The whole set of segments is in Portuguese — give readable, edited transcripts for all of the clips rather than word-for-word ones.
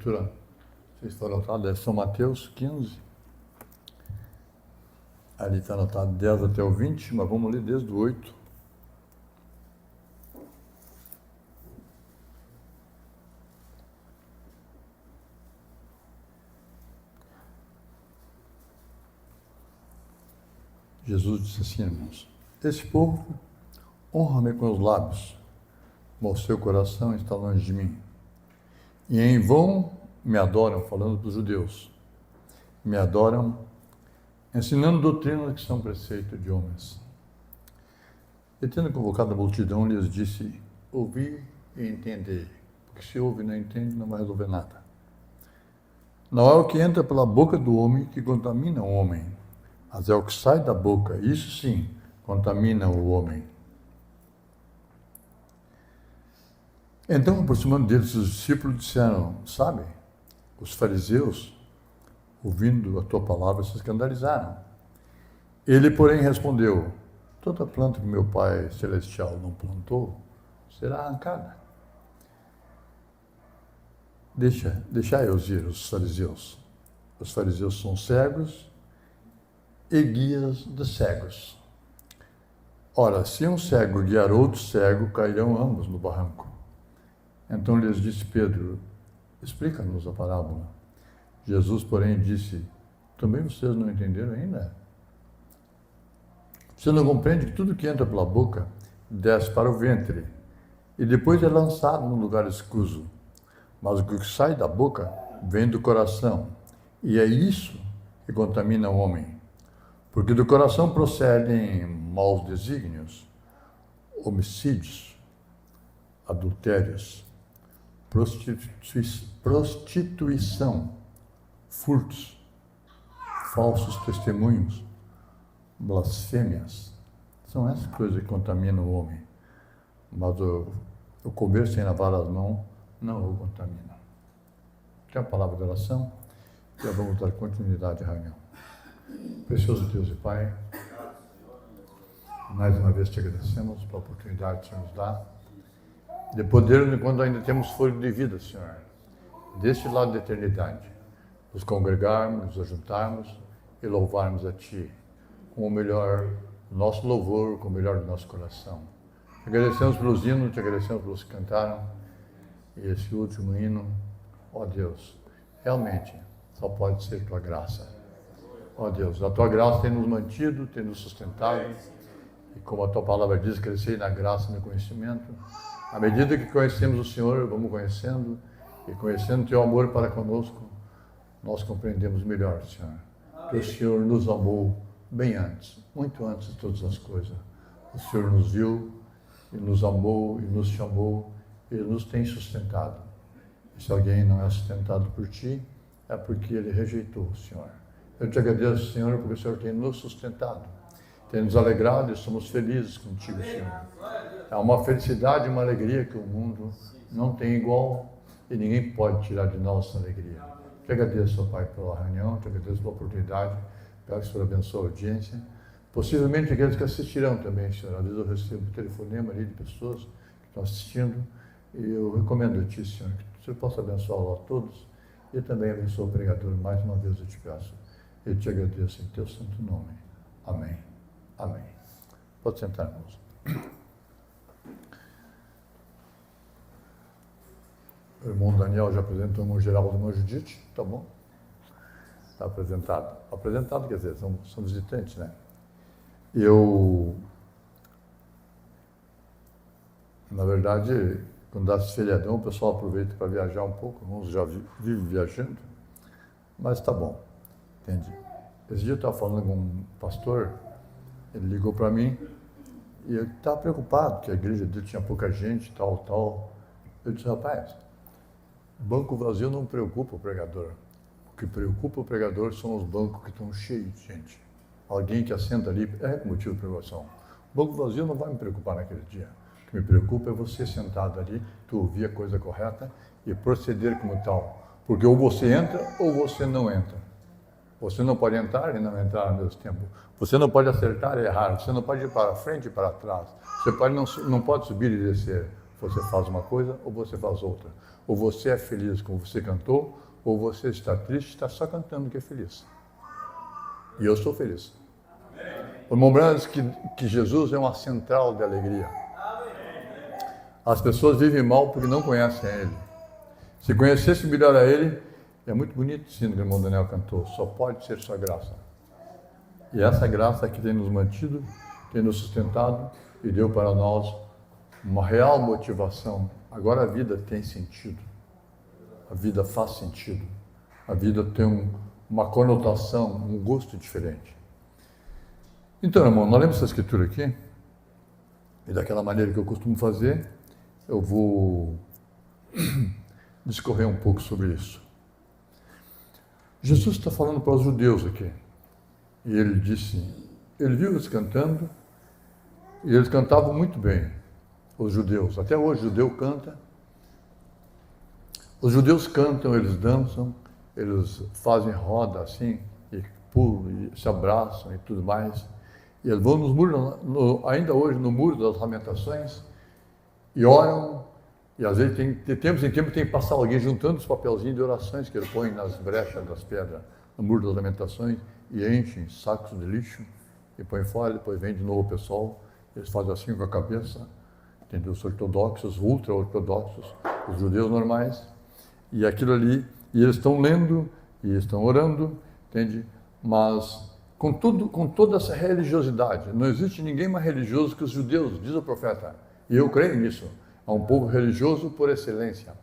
leitura, se está anotado, é São Mateus 15. Ali está anotado 10 até o 20, mas vamos ler desde o 8. Jesus disse assim, irmãos: esse povo honra-me com os lábios, mas o seu coração está longe de mim. E em vão me adoram, falando dos judeus, me adoram, ensinando doutrinas que são preceito de homens. E tendo convocado a multidão, lhes disse: ouvi e entendei, porque se ouve e não entende, não vai resolver nada. Não é o que entra pela boca do homem que contamina o homem, mas é o que sai da boca, isso sim, contamina o homem. Então, aproximando deles, os discípulos disseram: sabe, os fariseus, ouvindo a tua palavra, se escandalizaram. Ele, porém, respondeu: toda planta que meu Pai Celestial não plantou, será arrancada. Deixai-os ir, os fariseus. Os fariseus são cegos e guias de cegos. Ora, se um cego guiar outro cego, cairão ambos no barranco. Então lhes disse Pedro: explica-nos a parábola. Jesus, porém, disse: também vocês não entenderam ainda? Você não compreende que tudo que entra pela boca desce para o ventre e depois é lançado num lugar escuso. Mas o que sai da boca vem do coração, e é isso que contamina o homem. Porque do coração procedem maus desígnios, homicídios, adultérios, prostituição, furtos, falsos testemunhos, blasfêmias. São essas coisas que contaminam o homem. Mas o comer sem lavar as mãos não o contamina. Tem a palavra de oração, já vamos dar continuidade à reunião. Precioso Deus e Pai, mais uma vez te agradecemos pela oportunidade que o Senhor nos dá de poder, quando ainda temos fôlego de vida, Senhor, deste lado da eternidade, nos congregarmos, nos ajuntarmos e louvarmos a Ti com o melhor do nosso louvor, com o melhor do nosso coração. Te agradecemos pelos hinos, te agradecemos pelos que cantaram, e esse último hino, ó Deus, realmente só pode ser Tua graça. Ó Deus, a Tua graça tem nos mantido, tem nos sustentado, e como a Tua palavra diz, crescer na graça e no conhecimento. À medida que conhecemos o Senhor, vamos conhecendo, e conhecendo Teu amor para conosco, nós compreendemos melhor, Senhor, que o Senhor nos amou bem antes, muito antes de todas as coisas. O Senhor nos viu, e nos amou, e nos chamou, e nos tem sustentado. E se alguém não é sustentado por Ti, é porque ele rejeitou o Senhor. Eu te agradeço, Senhor, porque o Senhor tem nos sustentado, tem nos alegrado e somos felizes contigo, Senhor. É uma felicidade e uma alegria que o mundo não tem igual e ninguém pode tirar de nós essa alegria. Te agradeço, ó Pai, pela reunião, te agradeço pela oportunidade, peço que o Senhor abençoe a audiência. Possivelmente aqueles que assistirão também, Senhor. Às vezes eu recebo telefonema ali de pessoas que estão assistindo e eu recomendo a Ti, Senhor, que o Senhor possa abençoá-los a todos e também abençoe o pregador. Mais uma vez eu te peço. Eu te agradeço em Teu santo nome. Amém. Amém. Pode sentar, irmãos. O irmão Daniel já apresentou o irmão Geraldo e o irmão Judite, tá bom? Está apresentado. Apresentado quer dizer, são visitantes, né? Na verdade, quando dá esse feriadão, o pessoal aproveita para viajar um pouco, alguns já vivem viajando, mas tá bom, entende? Esse dia eu estava falando com um pastor, ele ligou para mim, e eu estava preocupado, que a igreja dele tinha pouca gente, tal. Eu disse: rapaz, banco vazio não preocupa o pregador. O que preocupa o pregador são os bancos que estão cheios de gente. Alguém que assenta ali é motivo de preocupação. O banco vazio não vai me preocupar naquele dia. O que me preocupa é você sentado ali, tu ouvir a coisa correta e proceder como tal. Porque ou você entra ou você não entra. Você não pode entrar e não entrar ao mesmo tempo. Você não pode acertar e errar. Você não pode ir para frente e para trás. Você não pode subir e descer. Você faz uma coisa ou você faz outra. Ou você é feliz como você cantou, ou você está triste, está só cantando que é feliz. E eu sou feliz. O Mombrana diz que Jesus é uma central de alegria. As pessoas vivem mal porque não conhecem a Ele. Se conhecesse melhor a Ele, é muito bonito o sino que o irmão Daniel cantou, só pode ser sua graça. E essa graça que tem nos mantido, tem nos sustentado e deu para nós uma real motivação. Agora a vida tem sentido. A vida faz sentido. A vida tem uma conotação, um gosto diferente. Então, irmão, nós lemos essa escritura aqui, e daquela maneira que eu costumo fazer, eu vou discorrer um pouco sobre isso. Jesus está falando para os judeus aqui. E ele disse, ele viu eles cantando, e eles cantavam muito bem, os judeus. Até hoje o judeu canta. Os judeus cantam, eles dançam, eles fazem roda assim, e pulam, e se abraçam e tudo mais. E eles vão nos muros, ainda hoje no muro das lamentações, e oram, e às vezes de tempos em tempos tem que passar alguém juntando os papelzinhos de orações que ele põe nas brechas das pedras, no muro das lamentações, e enchem sacos de lixo, e põe fora, depois vem de novo o pessoal, eles fazem assim com a cabeça, entendeu? Os ortodoxos, ultra-ortodoxos, os judeus normais, e aquilo ali, e eles estão lendo, e eles estão orando, entende? Mas com toda essa religiosidade, não existe ninguém mais religioso que os judeus, diz o profeta, e eu creio nisso, é um povo religioso por excelência.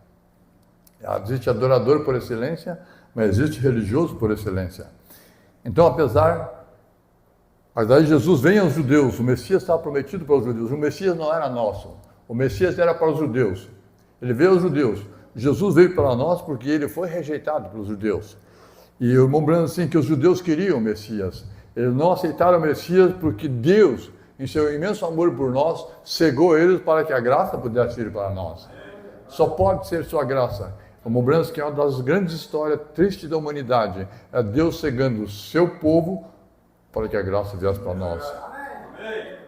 Existe adorador por excelência, mas existe religioso por excelência. Então, apesar de Jesus vem aos judeus, o Messias estava prometido para os judeus, o Messias não era nosso, o Messias era para os judeus, ele veio aos judeus, Jesus veio para nós porque ele foi rejeitado pelos judeus. E o irmão Branham assim, que os judeus queriam o Messias, eles não aceitaram o Messias porque Deus, em seu imenso amor por nós, cegou eles para que a graça pudesse vir para nós. Só pode ser sua graça. O irmão Branham, que é uma das grandes histórias tristes da humanidade, é Deus cegando o seu povo para que a graça viesse para nós.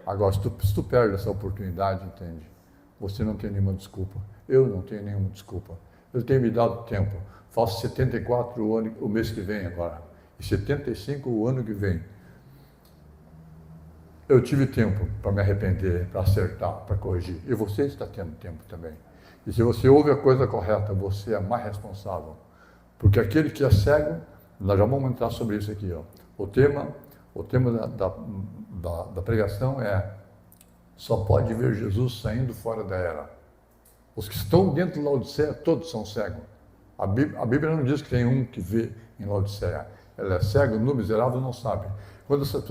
Agora, se tu perde essa oportunidade, entende? Você não tem nenhuma desculpa. Eu não tenho nenhuma desculpa. Ele tem me dado tempo. Faço 74 anos o mês que vem agora. E 75 o ano que vem. Eu tive tempo para me arrepender, para acertar, para corrigir. E você está tendo tempo também. E se você ouve a coisa correta, você é mais responsável. Porque aquele que é cego, nós já vamos entrar sobre isso aqui. Ó. O tema da pregação é: só pode ver Jesus saindo fora da era. Os que estão dentro de Laodiceia, todos são cegos. A Bíblia não diz que tem um que vê em Laodiceia. Ela é cego, nu, miserável, não sabe. Quando essas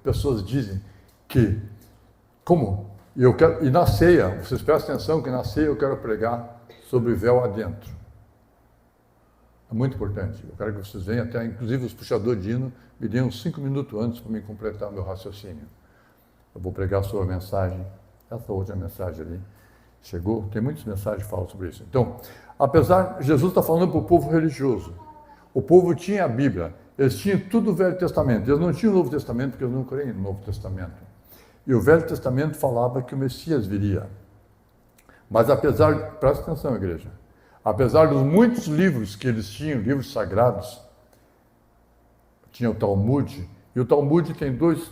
pessoas dizem que, como? E na ceia, vocês prestem atenção que na ceia eu quero pregar sobre véu adentro. É muito importante. Eu quero que vocês venham até, inclusive os puxadores de hino, me deem uns 5 minutos antes para me completar o meu raciocínio. Eu vou pregar sobre a mensagem, essa outra mensagem ali. Chegou, tem muitas mensagens que falam sobre isso. Então, Jesus está falando para o povo religioso. O povo tinha a Bíblia, eles tinham tudo o Velho Testamento. Eles não tinham o Novo Testamento porque eles não creem no Novo Testamento. E o Velho Testamento falava que o Messias viria. Mas presta atenção, igreja, apesar dos muitos livros que eles tinham, livros sagrados, tinha o Talmud, e o Talmud tem duas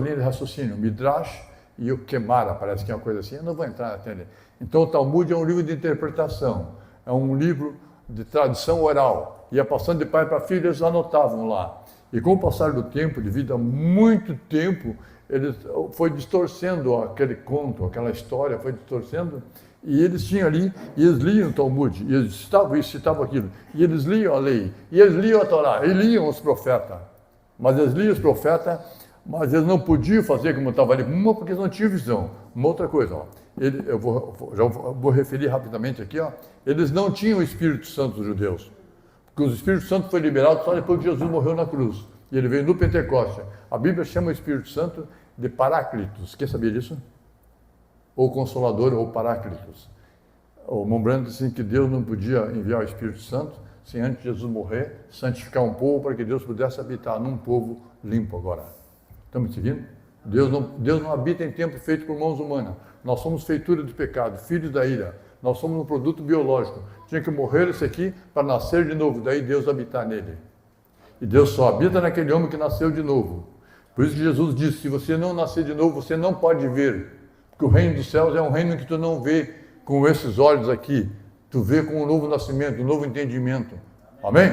linhas de raciocínio, o Midrash e o Gemara, parece que é uma coisa assim, eu não vou entrar até ali. Então o Talmud é um livro de interpretação, é um livro de tradição oral, ia passando de pai para filho, eles anotavam lá. E com o passar do tempo, devido a muito tempo, ele foi distorcendo aquele conto, aquela história, foi distorcendo, e eles tinham ali, e eles liam o Talmud, e eles citavam aquilo, e eles liam a lei, e eles liam a Torá, e liam os profetas. Mas eles liam os profetas, mas eles não podiam fazer como estava ali, porque eles não tinham visão. Uma outra coisa, ó, já vou referir rapidamente aqui, ó, eles não tinham o Espírito Santo dos judeus, porque o Espírito Santo foi liberado só depois que Jesus morreu na cruz, e ele veio no Pentecoste. A Bíblia chama o Espírito Santo de Paráclitos. Quem sabia disso? Ou Consolador, ou Paráclitos. O irmão Branham disse assim, que Deus não podia enviar o Espírito Santo sem antes de Jesus morrer, santificar um povo para que Deus pudesse habitar num povo limpo agora. Estamos seguindo? Deus não habita em templo feito por mãos humanas. Nós somos feitura do pecado, filhos da ira. Nós somos um produto biológico. Tinha que morrer esse aqui para nascer de novo, daí Deus habitar nele. E Deus só habita naquele homem que nasceu de novo. Por isso que Jesus disse, se você não nascer de novo, você não pode ver. Porque o reino dos céus é um reino que tu não vê com esses olhos aqui. Tu vê com um novo nascimento, um novo entendimento. Amém?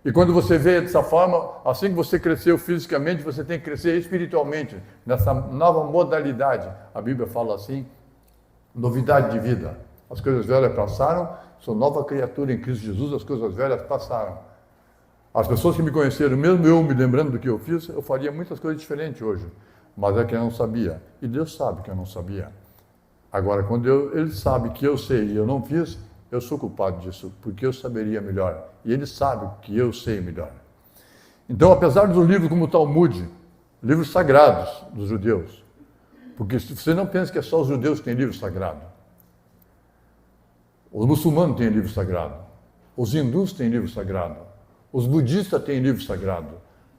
E quando você vê dessa forma, assim que você cresceu fisicamente, você tem que crescer espiritualmente, nessa nova modalidade. A Bíblia fala assim, novidade de vida. As coisas velhas passaram, sou nova criatura em Cristo Jesus, as coisas velhas passaram. As pessoas que me conheceram, mesmo eu me lembrando do que eu fiz, eu faria muitas coisas diferentes hoje. Mas é que eu não sabia. E Deus sabe que eu não sabia. Agora, quando Ele sabe que eu sei e eu não fiz, eu sou culpado disso, porque eu saberia melhor. E Ele sabe que eu sei melhor. Então, apesar dos livros como o Talmud, livros sagrados dos judeus, porque você não pensa que é só os judeus que têm livro sagrado. Os muçulmanos têm livro sagrado. Os hindus têm livro sagrado. Os budistas têm livro sagrado.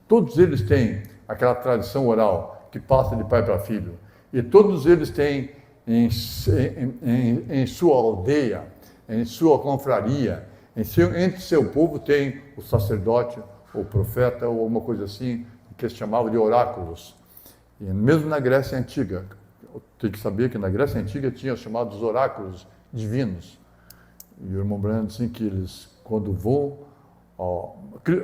Todos eles têm aquela tradição oral que passa de pai para filho. E todos eles têm em sua aldeia, em sua confraria, entre seu povo tem o sacerdote, ou profeta, ou uma coisa assim, que se chamava de oráculos. E mesmo na Grécia Antiga, tem que saber que na Grécia Antiga tinha os chamados oráculos divinos. E o irmão Branham disse que eles, quando vão,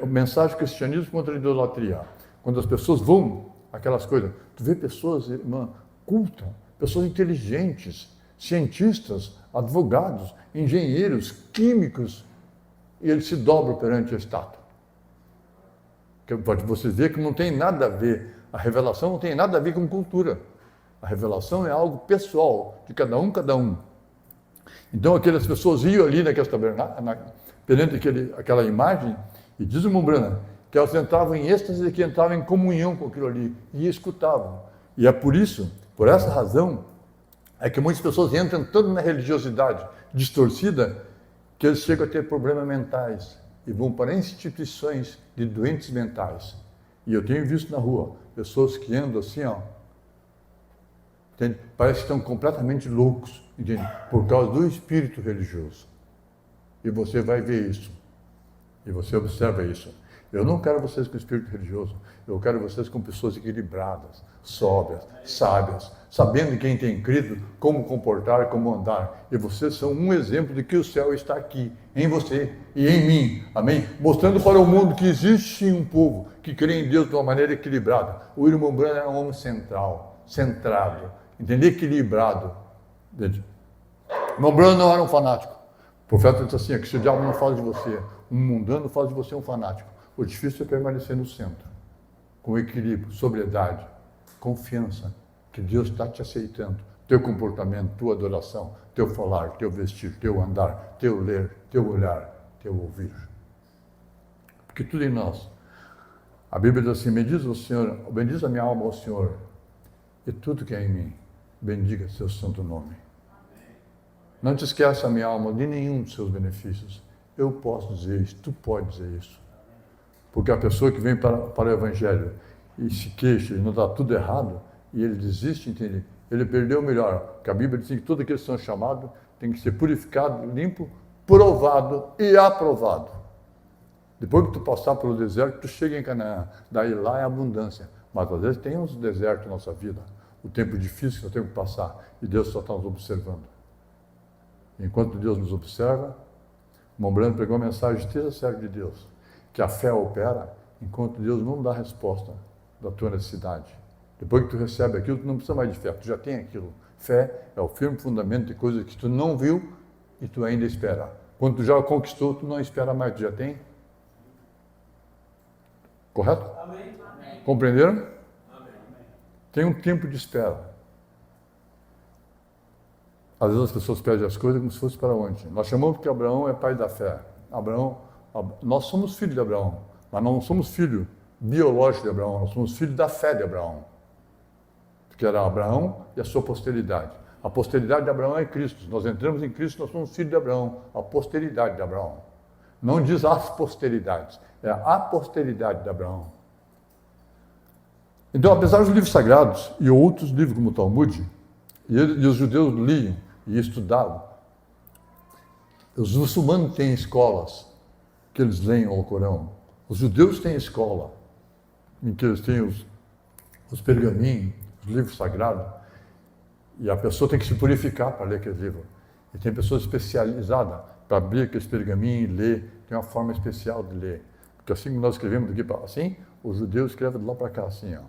mensagem do cristianismo contra a idolatria, quando as pessoas vão, aquelas coisas, tu vê pessoas, irmã, cultas, pessoas inteligentes, cientistas, advogados, engenheiros, químicos, e eles se dobram perante a estátua. Pode você ver que não tem nada a ver, a revelação não tem nada a ver com cultura. A revelação é algo pessoal, de cada um, cada um. Então aquelas pessoas iam ali naquele tabernáculo, perante aquela imagem, e diz o irmão Branham, que elas entravam em êxtase e que entravam em comunhão com aquilo ali, e escutavam. E é por isso, por essa razão, é que muitas pessoas entram tanto na religiosidade distorcida, que eles chegam a ter problemas mentais, e vão para instituições de doentes mentais. E eu tenho visto na rua, pessoas que andam assim, entende? Parece que estão completamente loucos, entende? Por causa do espírito religioso. E você vai ver isso. E você observa isso. Eu não quero vocês com espírito religioso. Eu quero vocês com pessoas equilibradas, sóbrias, sábias, sabendo quem tem crido, como comportar, como andar. E vocês são um exemplo de que o céu está aqui, em você e em mim. Amém? Mostrando para o mundo que existe um povo que crê em Deus de uma maneira equilibrada. O irmão Branham é um homem centrado, entendeu? Equilibrado. O irmão Branham não era um fanático. O profeta disse assim, que se o diabo não faz de você um mundano, faz de você um fanático. O difícil é permanecer no centro, com equilíbrio, sobriedade, confiança, que Deus está te aceitando. Teu comportamento, tua adoração, teu falar, teu vestir, teu andar, teu ler, teu olhar, teu ouvir. Porque tudo em nós. A Bíblia diz assim, bendiz a minha alma ao Senhor, e tudo que é em mim, bendiga seu santo nome. Não te esqueça, minha alma, de nenhum dos seus benefícios. Eu posso dizer isso, tu pode dizer isso. Porque a pessoa que vem para o Evangelho e se queixa e não dá tudo errado, e ele desiste, entende? Ele perdeu o melhor. Porque a Bíblia diz que todos aqueles que são chamados têm que ser purificados, limpo, provado e aprovado. Depois que tu passar pelo deserto, tu chega em Canaã. Daí lá é abundância. Mas às vezes tem uns desertos na nossa vida. O tempo difícil que nós temos que passar. E Deus só está nos observando. Enquanto Deus nos observa, o irmão Branham pregou a mensagem, esteja certo de Deus, que a fé opera enquanto Deus não dá resposta da tua necessidade. Depois que tu recebe aquilo, tu não precisa mais de fé, tu já tem aquilo. Fé é o firme fundamento de coisas que tu não viu e tu ainda espera. Quando tu já conquistou, tu não espera mais, tu já tem. Correto? Amém. Compreenderam? Amém. Tem um tempo de espera. Às vezes as pessoas pedem as coisas como se fosse para onde. Nós chamamos que Abraão é pai da fé. Nós somos filhos de Abraão, mas não somos filhos biológicos de Abraão, nós somos filhos da fé de Abraão. Que era Abraão e a sua posteridade. A posteridade de Abraão é Cristo. Nós entramos em Cristo, nós somos filhos de Abraão, a posteridade de Abraão. Não diz as posteridades, é a posteridade de Abraão. Então, apesar dos livros sagrados e outros livros como o Talmud, e os judeus liam e estudavam, os muçulmanos têm escolas que eles leem o Alcorão. Os judeus têm escola em que eles têm os pergaminhos, os livros sagrados, e a pessoa tem que se purificar para ler aquele livro. E tem pessoas especializadas para abrir aquele pergaminho e ler, tem uma forma especial de ler. Porque assim como nós escrevemos daqui para assim, os judeus escrevem de lá para cá assim, ó.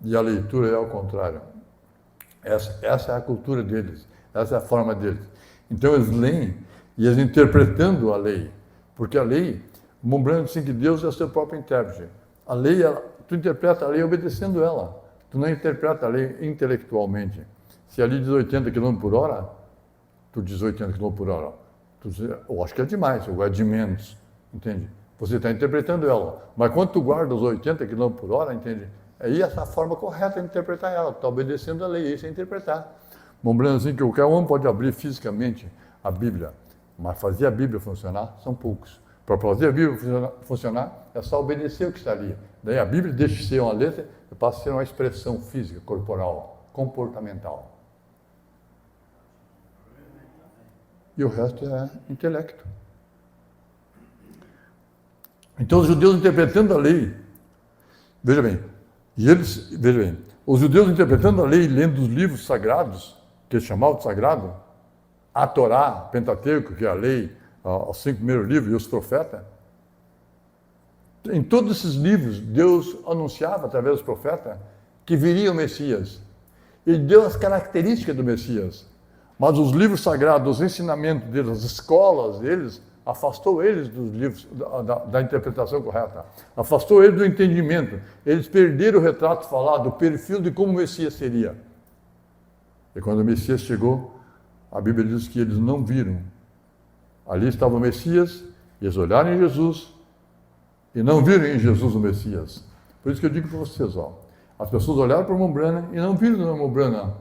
E a leitura é ao contrário. Essa é a cultura deles, essa é a forma deles. Então eles leem e eles interpretando a lei, porque a lei, lembrando assim que Deus é o seu próprio intérprete. A lei, tu interpreta a lei obedecendo ela, tu não interpreta a lei intelectualmente. Se a lei diz 80 km por hora, tu diz 80 km por hora. Tu diz, eu acho que é demais, ou é de menos, entende? Você está interpretando ela, mas quando tu guarda os 80 km por hora, entende? Aí essa é a forma correta de interpretar ela, está obedecendo a lei, isso é interpretar. Lembrando assim que qualquer um pode abrir fisicamente a Bíblia, mas fazer a Bíblia funcionar são poucos. Para fazer a Bíblia funcionar, é só obedecer o que está ali. Daí a Bíblia deixa de ser uma letra e passa a ser uma expressão física, corporal, comportamental. E o resto é intelecto. Então os judeus interpretando a lei, veja bem, os judeus interpretando a lei, lendo os livros sagrados, que eles chamavam de sagrado, a Torá, Pentateuco, que é a lei, os 5 primeiros livros e os profetas, em todos esses livros, Deus anunciava através dos profetas que viria o Messias. Ele deu as características do Messias. Mas os livros sagrados, os ensinamentos deles, as escolas deles, afastou eles dos livros, da interpretação correta. Afastou eles do entendimento. Eles perderam o retrato falado, o perfil de como o Messias seria. E quando o Messias chegou, a Bíblia diz que eles não viram. Ali estava o Messias, e eles olharam em Jesus, e não viram em Jesus o Messias. Por isso que eu digo para vocês, ó, as pessoas olharam para o Mombrana e não viram no Mombrana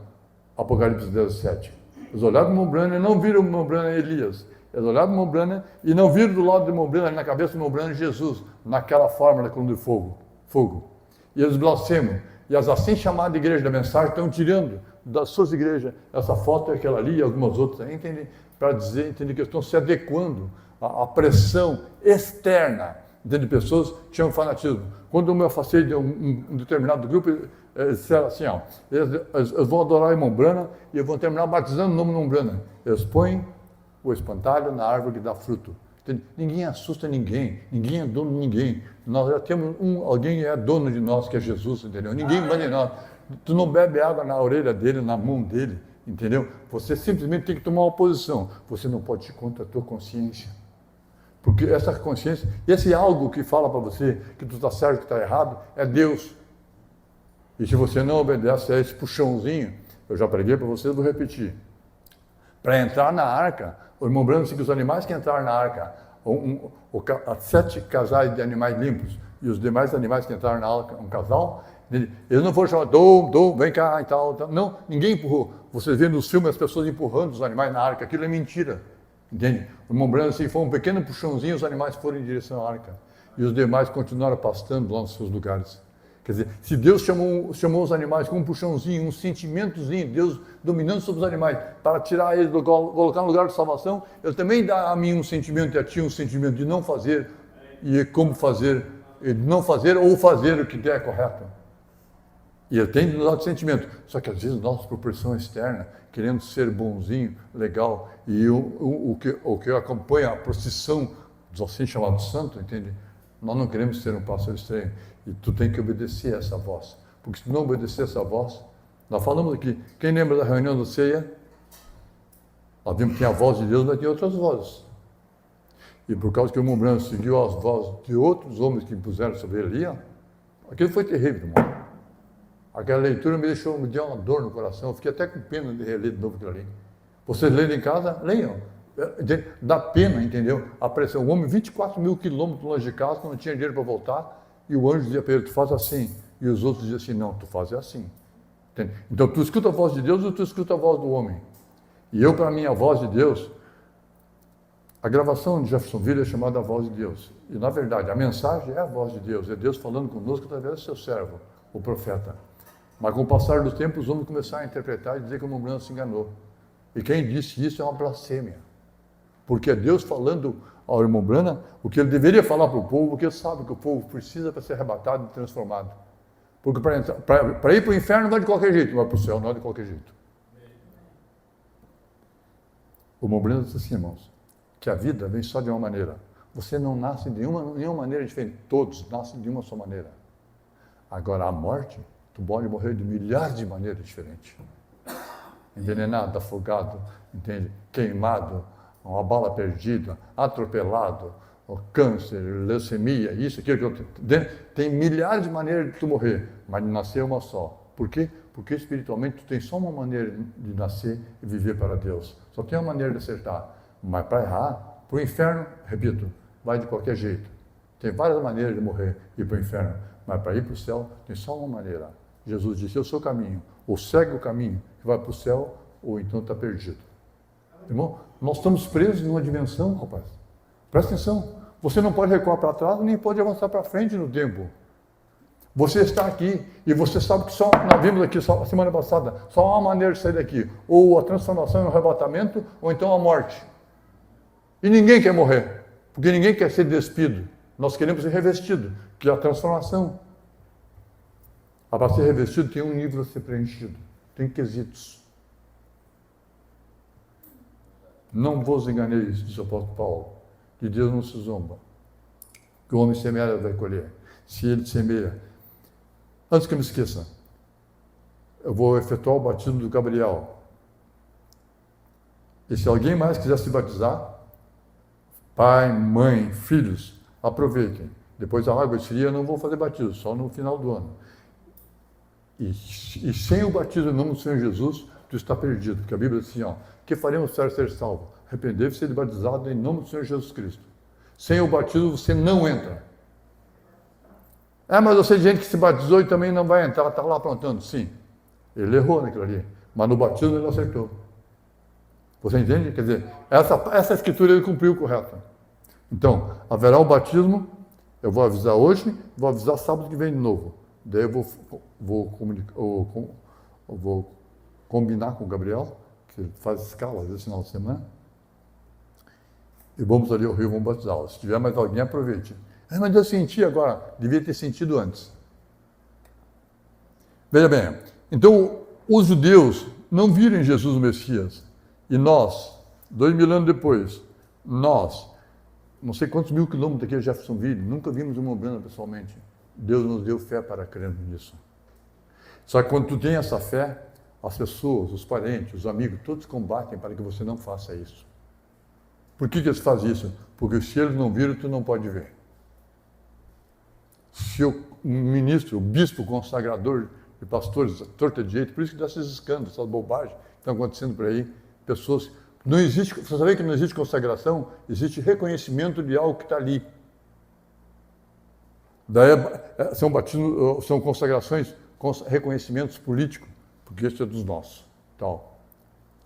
Apocalipse 17. Eles olharam para o Mombrana e não viram o Mombrana Elias. Eles olharam para o Mombrana e não viram do lado do Mombrana, na cabeça do Mombrana, Jesus, naquela forma da coluna de fogo. E eles blasfemam. E as assim chamadas igrejas da mensagem estão tirando das suas igrejas essa foto, aquela ali e algumas outras, entende? Para dizer, entende, que estão se adequando à pressão externa de pessoas que tinham fanatismo. Quando eu me afastei de um determinado grupo, eles disseram assim, ó, eles vão adorar a Mombrana e vão terminar batizando o nome de Mombrana. Eles põem o espantalho na árvore que dá fruto. Entende? Ninguém assusta ninguém é dono de ninguém. Nós já temos alguém é dono de nós, que é Jesus, entendeu? Ninguém manda em nós. Tu não bebe água na orelha dele, na mão dele, entendeu? Você simplesmente tem que tomar uma posição. Você não pode ir contra a tua consciência. Porque essa consciência, esse algo que fala para você que tu está certo, que está errado, é Deus. E se você não obedece a esse puxãozinho, eu já preguei para vocês, vou repetir. Para entrar na arca, o irmão Branco disse que os animais que entraram na arca, 7 casais de animais limpos e os demais animais que entraram na arca, um casal, eles não foram chamados, vem cá e tal. Não, ninguém empurrou. Você vê nos filmes as pessoas empurrando os animais na arca, aquilo é mentira. Entende? O irmão Branco disse que foi um pequeno puxãozinho, os animais foram em direção à arca. E os demais continuaram pastando lá nos seus lugares. Quer dizer, se Deus chamou os animais com um puxãozinho, um sentimentozinho, Deus dominando sobre os animais, para tirar eles, colocar no lugar de salvação, Ele também dá a mim um sentimento e a ti um sentimento de não fazer, e como fazer, de não fazer ou fazer o que é correto. E Ele tem de nos dar o sentimento. Só que às vezes nós, por pressão externa, querendo ser bonzinho, legal, e o que acompanha a procissão dos assim chamados santos, entende? Nós não queremos ser um pássaro estranho. E tu tem que obedecer essa voz. Porque se tu não obedecer essa voz, nós falamos aqui, quem lembra da reunião da ceia? Nós vimos que tinha a voz de Deus, mas tinha outras vozes. E por causa que o irmão Branco seguiu as vozes de outros homens que impuseram sobre ele ali, ó, aquilo foi terrível, irmão. Aquela leitura me deu uma dor no coração. Eu fiquei até com pena de reler de novo aquilo ali. Vocês leem em casa? Leiam. Dá pena, entendeu? A pressão. O homem, 24 mil quilômetros longe de casa, não tinha dinheiro para voltar. E o anjo dizia para ele, tu faz assim. E os outros diziam assim, não, tu faz assim. Entende? Então, tu escuta a voz de Deus ou tu escuta a voz do homem? E eu, para mim, a voz de Deus, a gravação de Jeffersonville é chamada a voz de Deus. E, na verdade, a mensagem é a voz de Deus. É Deus falando conosco através do seu servo, o profeta. Mas com o passar do tempo, os homens começaram a interpretar e dizer que o irmão Branham se enganou. E quem disse isso é uma blasfêmia. Porque é Deus falando ao irmão Branham o que ele deveria falar para o povo, porque ele sabe que o povo precisa para ser arrebatado e transformado. Porque para ir para o inferno não é de qualquer jeito, mas para o céu não é de qualquer jeito. O irmão Branham disse assim, irmãos, que a vida vem só de uma maneira. Você não nasce de nenhuma maneira diferente. Todos nascem de uma só maneira. Agora, a morte, tu pode morrer de milhares de maneiras diferentes. Envenenado, afogado, entende? Queimado, uma bala perdida, atropelado, câncer, leucemia, isso, aquilo. Tem milhares de maneiras de tu morrer, mas de nascer uma só. Por quê? Porque espiritualmente tu tem só uma maneira de nascer e viver para Deus. Só tem uma maneira de acertar. Mas para errar, para o inferno, repito, vai de qualquer jeito. Tem várias maneiras de morrer e ir para o inferno. Mas para ir para o céu, tem só uma maneira. Jesus disse, eu sou o caminho. Ou segue o caminho que vai para o céu, ou então está perdido. Irmão, nós estamos presos numa dimensão, rapaz. Presta atenção. Você não pode recuar para trás, nem pode avançar para frente no tempo. Você está aqui e você sabe que só, nós vimos aqui só, semana passada, só há uma maneira de sair daqui. Ou a transformação e o arrebatamento, ou então a morte. E ninguém quer morrer, porque ninguém quer ser despido. Nós queremos ser revestido, que é a transformação. Para ser revestido tem um nível a ser preenchido, tem quesitos. Não vos enganeis, diz o apóstolo Paulo, que Deus não se zomba. Que o homem semeia vai colher. Se ele semeia. Antes que eu me esqueça, eu vou efetuar o batismo do Gabriel. E se alguém mais quiser se batizar, pai, mãe, filhos, aproveitem. Depois a água esfria, eu não vou fazer batismo, só no final do ano. E sem o batismo em nome do Senhor Jesus, tu está perdido. Porque a Bíblia diz assim, ó, que faremos para ser salvo? Arrepender-se e ser batizado em nome do Senhor Jesus Cristo. Sem o batismo você não entra. Mas eu sei de gente que se batizou e também não vai entrar, está lá aprontando. Sim, ele errou naquilo ali, mas no batismo ele acertou. Você entende? Quer dizer, essa escritura ele cumpriu correta. Então, haverá o batismo, eu vou avisar hoje, vou avisar sábado que vem de novo. Daí eu vou combinar com o Gabriel, que ele faz escala esse final de semana, e vamos ali ao Rio, vamos batizá-lo. Se tiver mais alguém, aproveite. Mas eu senti agora, devia ter sentido antes. Veja bem, então os judeus não viram em Jesus o Messias. E nós, 2000 anos depois, nós, não sei quantos mil quilômetros daqui a Jeffersonville, nunca vimos uma Branham pessoalmente. Deus nos deu fé para crermos nisso. Só que quando tu tem essa fé, as pessoas, os parentes, os amigos, todos combatem para que você não faça isso. Por que eles fazem isso? Porque se eles não viram, tu não pode ver. Se o ministro, o bispo consagrador de pastores, torta de jeito, por isso que dá esses escândalos, essas bobagens que estão acontecendo por aí, pessoas... Não existe, você sabe que não existe consagração? Existe reconhecimento de algo que está ali. Daí são batismos, são consagrações, reconhecimentos políticos, porque esse é dos nossos. Tal.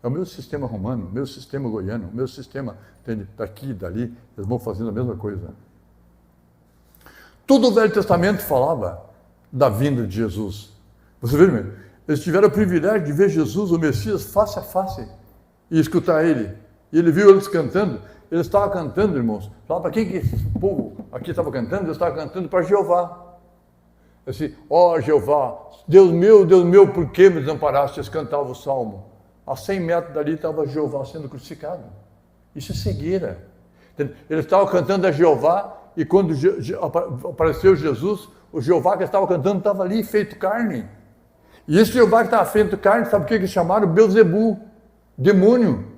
É o meu sistema romano, o meu sistema goiano, o meu sistema, entende? Daqui e dali, eles vão fazendo a mesma coisa. Todo o Velho Testamento falava da vinda de Jesus. Você vê, meu? Eles tiveram o privilégio de ver Jesus, o Messias, face a face e escutar ele. E ele viu eles cantando. Eles estavam cantando, irmãos. Sabe para quem que esse povo aqui estava cantando? Eles estavam cantando para Jeová. Assim, ó Jeová, Deus meu, por que me desamparaste? Eles cantavam o salmo. A 100 metros dali estava Jeová sendo crucificado. Isso é cegueira. Eles estavam cantando a Jeová e quando apareceu Jesus, o Jeová que estava cantando estava ali, feito carne. E esse Jeová que estava feito carne, sabe o que eles chamaram? Beelzebu, demônio.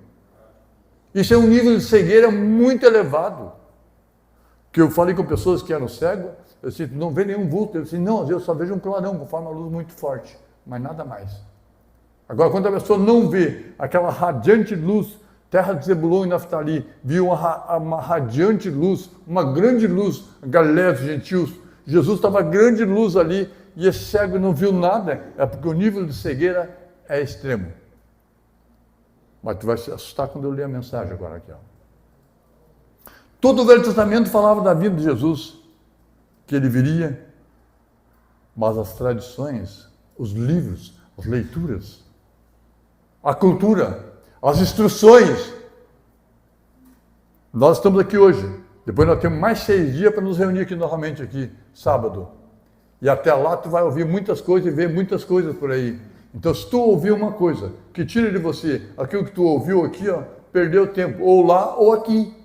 Isso é um nível de cegueira muito elevado. Que eu falei com pessoas que eram cegos, eu disse, não vê nenhum vulto. Eu disse, não, eu só vejo um clarão, conforme uma luz muito forte, mas nada mais. Agora, quando a pessoa não vê aquela radiante luz, terra de Zebulon e Naftali, viu uma radiante luz, uma grande luz, Galileus, gentios, Jesus estava grande luz ali, e esse cego não viu nada, é porque o nível de cegueira é extremo. Mas tu vai se assustar quando eu ler a mensagem agora aqui. Ó. Todo o Velho Testamento falava da vida de Jesus, que ele viria, Mas as tradições, os livros, as leituras, a cultura, as instruções. Nós estamos aqui hoje. Depois nós temos mais 6 dias para nos reunir aqui novamente aqui, sábado. E até lá tu vai ouvir muitas coisas e ver muitas coisas por aí. Então se tu ouvir uma coisa que tira de você aquilo que tu ouviu aqui, ó, perdeu tempo, ou lá ou aqui.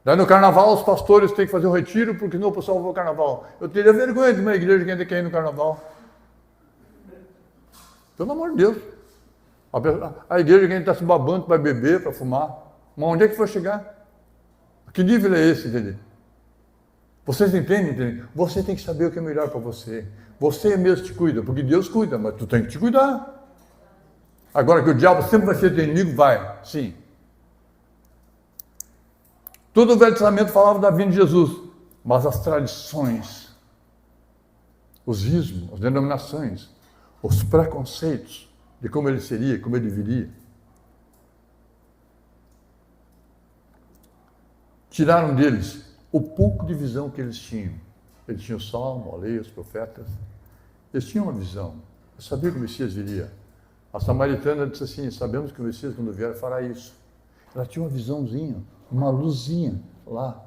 Daí no carnaval os pastores têm que fazer um retiro, porque senão o pessoal vai ao carnaval. Eu teria vergonha de uma igreja que ainda quer ir no carnaval. Pelo amor de Deus. A igreja que a gente está se babando para beber, para fumar. Mas onde é que vai chegar? Que nível é esse, entende? Vocês entendem, entende? Você tem que saber o que é melhor para você. Você mesmo te cuida, porque Deus cuida, mas tu tem que te cuidar. Agora que o diabo sempre vai ser teu inimigo, vai. Sim. Todo o Velho Testamento falava da vinda de Jesus, mas as tradições, os ismos, as denominações, os preconceitos de como ele seria, como ele viria, tiraram deles o pouco de visão que eles tinham. Eles tinham o Salmo, a lei, os profetas. Eles tinham uma visão. Eu sabia que o Messias viria. A samaritana disse assim, sabemos que o Messias, quando vier, fará isso. Ela tinha uma visãozinha, uma luzinha lá.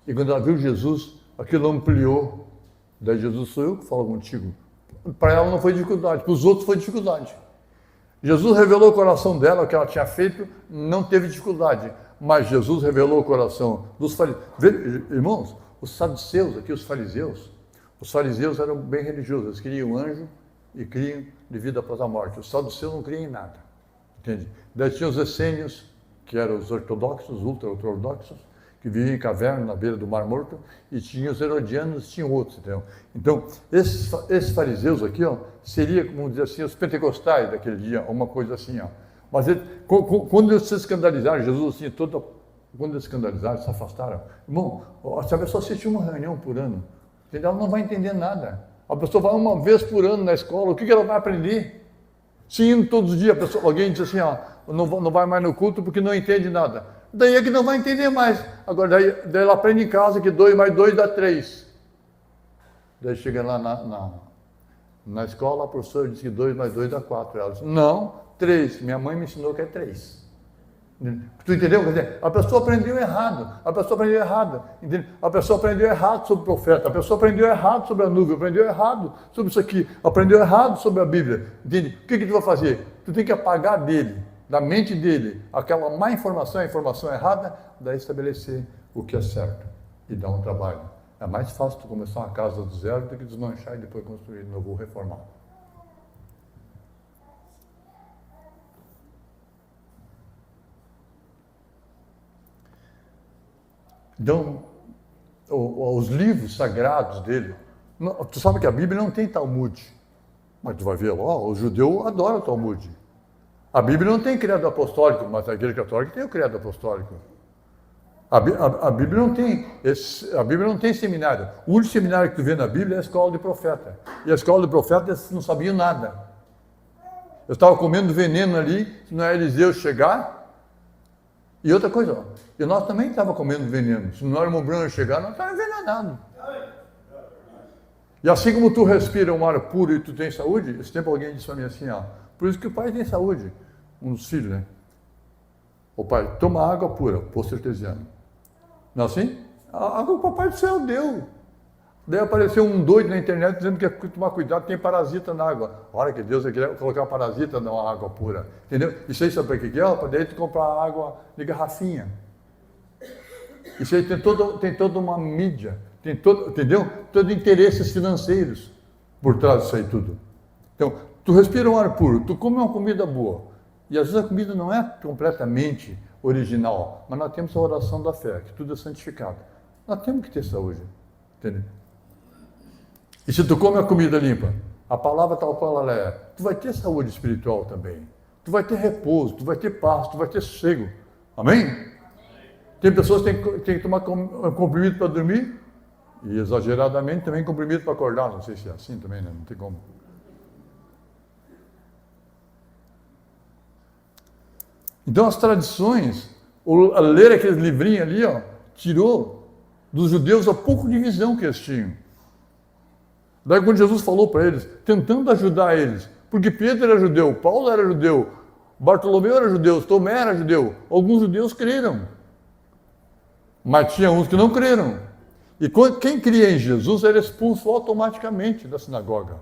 E quando ela viu Jesus, aquilo ampliou. Daí Jesus, sou eu que falo contigo. Para ela não foi dificuldade, para os outros foi dificuldade. Jesus revelou o coração dela, o que ela tinha feito, não teve dificuldade. Mas Jesus revelou o coração dos fariseus. Irmãos, os saduceus, aqui os fariseus eram bem religiosos, eles queriam anjo e criam de vida após a morte. Os saduceus não criam em nada, entende? Daí tinha os essênios, que eram os ortodoxos, ultra-ortodoxos, que viviam em caverna na beira do Mar Morto, e tinha os herodianos, tinham outros, entendeu? Então, esses fariseus aqui, ó, seria, vamos dizer assim, os pentecostais daquele dia, uma coisa assim, ó. Mas quando eles se escandalizaram, Jesus assim, quando eles se escandalizaram, se afastaram, irmão, se a pessoa assistir uma reunião por ano, entendeu? Ela não vai entender nada. A pessoa vai uma vez por ano na escola, o que ela vai aprender? Se indo todos os dias, alguém diz assim, ó, não vai mais no culto porque não entende nada. Daí é que não vai entender mais. Agora, daí ela aprende em casa que 2 mais 2 dá 3. Daí chega lá na escola, a professora diz que 2 mais 2 dá 4. Ela diz, não, 3. Minha mãe me ensinou que é 3. Tu entendeu? Quer dizer, a pessoa aprendeu errado. A pessoa aprendeu errado. Entendeu? A pessoa aprendeu errado sobre o profeta. A pessoa aprendeu errado sobre a nuvem. Aprendeu errado sobre isso aqui. Aprendeu errado sobre a Bíblia. Entende? O que tu vai fazer? Tu tem que apagar dele, da mente dele, aquela má informação, a informação errada, daí estabelecer o que é certo e dar um trabalho. É mais fácil tu começar uma casa do zero do que desmanchar e depois construir de novo, reformar. Então, os livros sagrados dele, tu sabe que a Bíblia não tem Talmud, mas tu vai ver lá, o judeu adora o Talmud. A Bíblia não tem credo apostólico, mas a Igreja Católica tem o credo apostólico. A Bíblia não tem seminário. O único seminário que tu vê na Bíblia é a escola de profeta. E a escola de profeta eles não sabiam nada. Eu estava comendo veneno ali, se não é Eliseu chegar. E outra coisa, ó, e nós também estávamos comendo veneno. Se não era o irmão Bruno chegar, nós estávamos envenenados. E assim como tu respira um ar puro e tu tem saúde, esse tempo alguém disse para mim assim, ó, por isso que o pai tem saúde, um dos filhos, né? O pai, toma água pura, poço artesiano. Não é assim? A água que o papai do céu deu. Daí apareceu um doido na internet dizendo que é tomar cuidado, tem parasita na água. Olha que Deus queria colocar parasita na água pura. Entendeu? Isso aí sabe o que é? Para daí tu comprar água de garrafinha. Isso aí tem toda uma mídia, tem todo, entendeu? Todo interesses financeiros por trás disso aí tudo. Então, tu respira um ar puro, tu come uma comida boa. E às vezes a comida não é completamente original, mas nós temos a oração da fé, que tudo é santificado. Nós temos que ter saúde, entendeu? E se tu come a comida limpa, a palavra tal qual ela é, tu vai ter saúde espiritual também. Tu vai ter repouso, tu vai ter paz, tu vai ter sossego. Amém? Tem pessoas que têm que tomar comprimido para dormir e exageradamente também comprimido para acordar. Não sei se é assim também, né? Não tem como. Então as tradições, a ler aqueles livrinhos ali, ó, tirou dos judeus a pouco de visão que eles tinham. Daí quando Jesus falou para eles, tentando ajudar eles, porque Pedro era judeu, Paulo era judeu, Bartolomeu era judeu, Tomé era judeu, alguns judeus creram, mas tinha uns que não creram. E quem cria em Jesus era expulso automaticamente da sinagoga.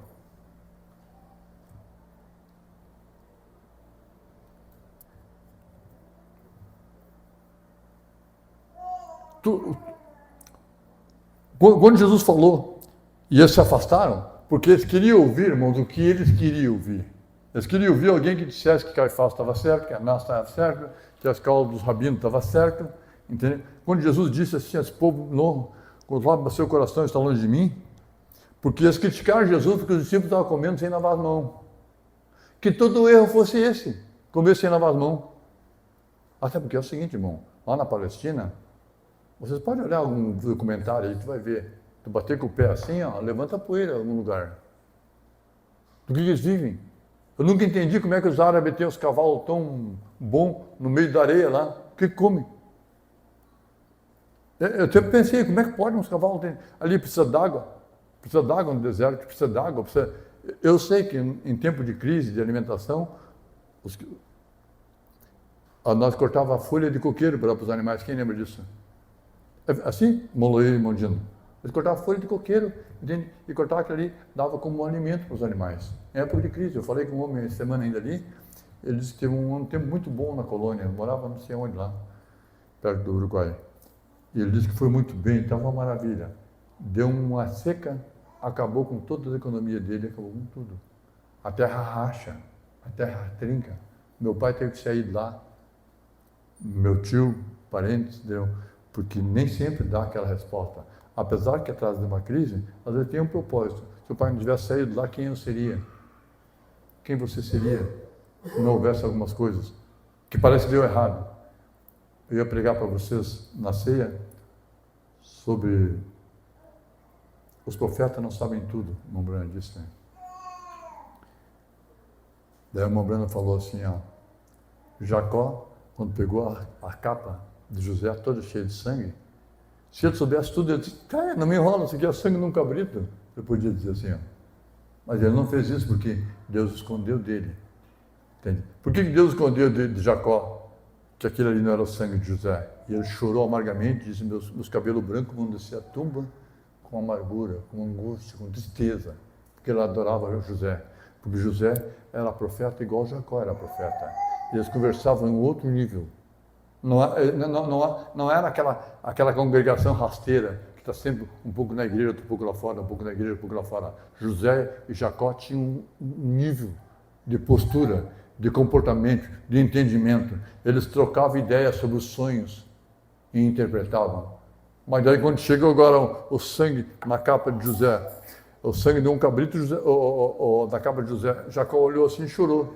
Quando Jesus falou, e eles se afastaram, porque eles queriam ouvir, irmãos, o que eles queriam ouvir. Eles queriam ouvir alguém que dissesse que Caifás estava certo, que Anás estava certo, que a escola dos rabinos estava certa. Entendeu? Quando Jesus disse assim, esse povo não, com os lábios do seu coração está longe de mim, porque eles criticaram Jesus porque os discípulos estavam comendo sem lavar as mãos. Que todo o erro fosse esse, comer sem lavar as mãos. Até porque é o seguinte, irmão, lá na Palestina, vocês podem olhar algum documentário aí, tu vai ver. Tu bater com o pé assim, ó, levanta a poeira em algum lugar. Do que eles vivem? Eu nunca entendi como é que os árabes têm os cavalos tão bons no meio da areia lá. O que comem? Eu sempre pensei, como é que pode uns cavalos ter... Ali precisa d'água no deserto, precisa d'água. Eu sei que em tempo de crise de alimentação, nós cortava a folha de coqueiro para os animais. Quem lembra disso? Assim, Moloê e Mondino. Eles cortavam folha de coqueiro, entende? E cortavam aquilo ali, dava como alimento para os animais. Em época de crise, eu falei com um homem essa semana ainda ali, ele disse que teve um tempo muito bom na colônia, morava não sei onde lá, perto do Uruguai. E ele disse que foi muito bem, estava uma maravilha. Deu uma seca, acabou com toda a economia dele, acabou com tudo. A terra racha, a terra trinca. Meu pai teve que sair de lá, meu tio, parentes, porque nem sempre dá aquela resposta. Apesar que atrás de uma crise, às vezes tem um propósito. Se o pai não tivesse saído de lá, quem eu seria? Quem você seria? Se não houvesse algumas coisas que parece que deu errado. Eu ia pregar para vocês na ceia sobre os profetas não sabem tudo, o irmão Brano disse, né? Daí o irmão Brano falou assim, ó, Jacó, quando pegou a capa de José toda cheia de sangue, se ele soubesse tudo, ele disse, cara, não me enrola, isso aqui é sangue num cabrito. Eu podia dizer assim, ó. Mas ele não fez isso porque Deus escondeu dele. Entende? Por que Deus escondeu de Jacó que aquilo ali não era o sangue de José? E ele chorou amargamente, disse, meus cabelos brancos vão descer a tumba com amargura, com angústia, com tristeza, porque ele adorava José. Porque José era profeta igual Jacó era profeta. Eles conversavam em outro nível. Não era aquela congregação rasteira que está sempre um pouco na igreja, outro pouco lá fora, um pouco na igreja, um pouco lá fora. José e Jacó tinham um nível de postura, de comportamento, de entendimento. Eles trocavam ideias sobre os sonhos e interpretavam. Mas daí quando chega agora o sangue na capa de José, o sangue de um cabrito na capa de José, Jacó olhou assim e chorou.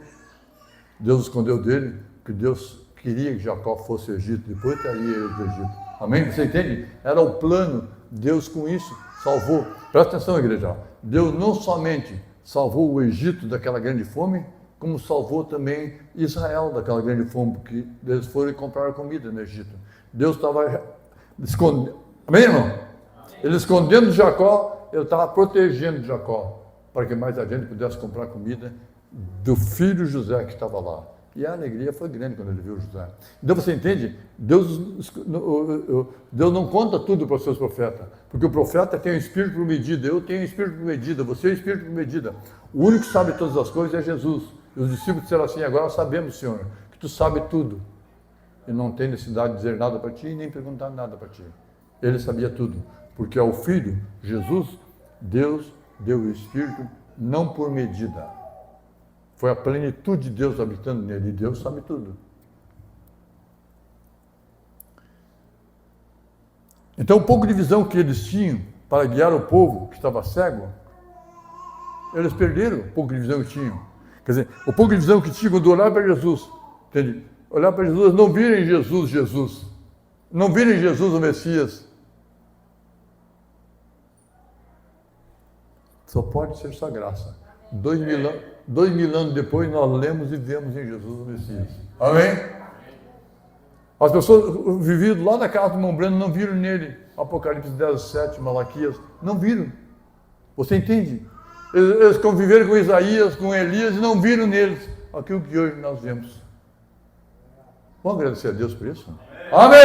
Deus escondeu dele, que Deus queria que Jacó fosse ao Egito, depois traria ele do Egito. Amém? Você entende? Era o plano, Deus com isso salvou. Presta atenção, igreja. Deus não somente salvou o Egito daquela grande fome, como salvou também Israel daquela grande fome, porque eles foram comprar comida no Egito. Deus estava escondendo. Amém, irmão? Ele escondendo Jacó, ele estava protegendo Jacó, para que mais adiante pudesse comprar comida do filho José que estava lá. E a alegria foi grande quando ele viu José. Então você entende? Deus não conta tudo para os seus profetas, porque o profeta tem um espírito por medida, eu tenho um espírito por medida, você tem um espírito por medida. O único que sabe todas as coisas é Jesus. E os discípulos disseram assim, agora sabemos, Senhor, que tu sabe tudo. E não tem necessidade de dizer nada para ti, nem perguntar nada para ti. Ele sabia tudo, porque ao Filho, Jesus, Deus deu o Espírito não por medida. Foi a plenitude de Deus habitando nele, e Deus sabe tudo. Então, o pouco de visão que eles tinham para guiar o povo que estava cego, eles perderam o pouco de visão que tinham. Quer dizer, o pouco de visão que tinham quando olhar para Jesus, entende? Olhar para Jesus, não virem Jesus, Jesus. Não virem Jesus, o Messias. Só pode ser sua graça. 2000 anos depois, nós lemos e vemos em Jesus o Messias. Amém? As pessoas viviam lá na casa do irmão Breno, não viram nele. Apocalipse 10, 7, Malaquias, não viram. Você entende? Eles conviveram com Isaías, com Elias e não viram neles aquilo que hoje nós vemos. Vamos agradecer a Deus por isso? Amém!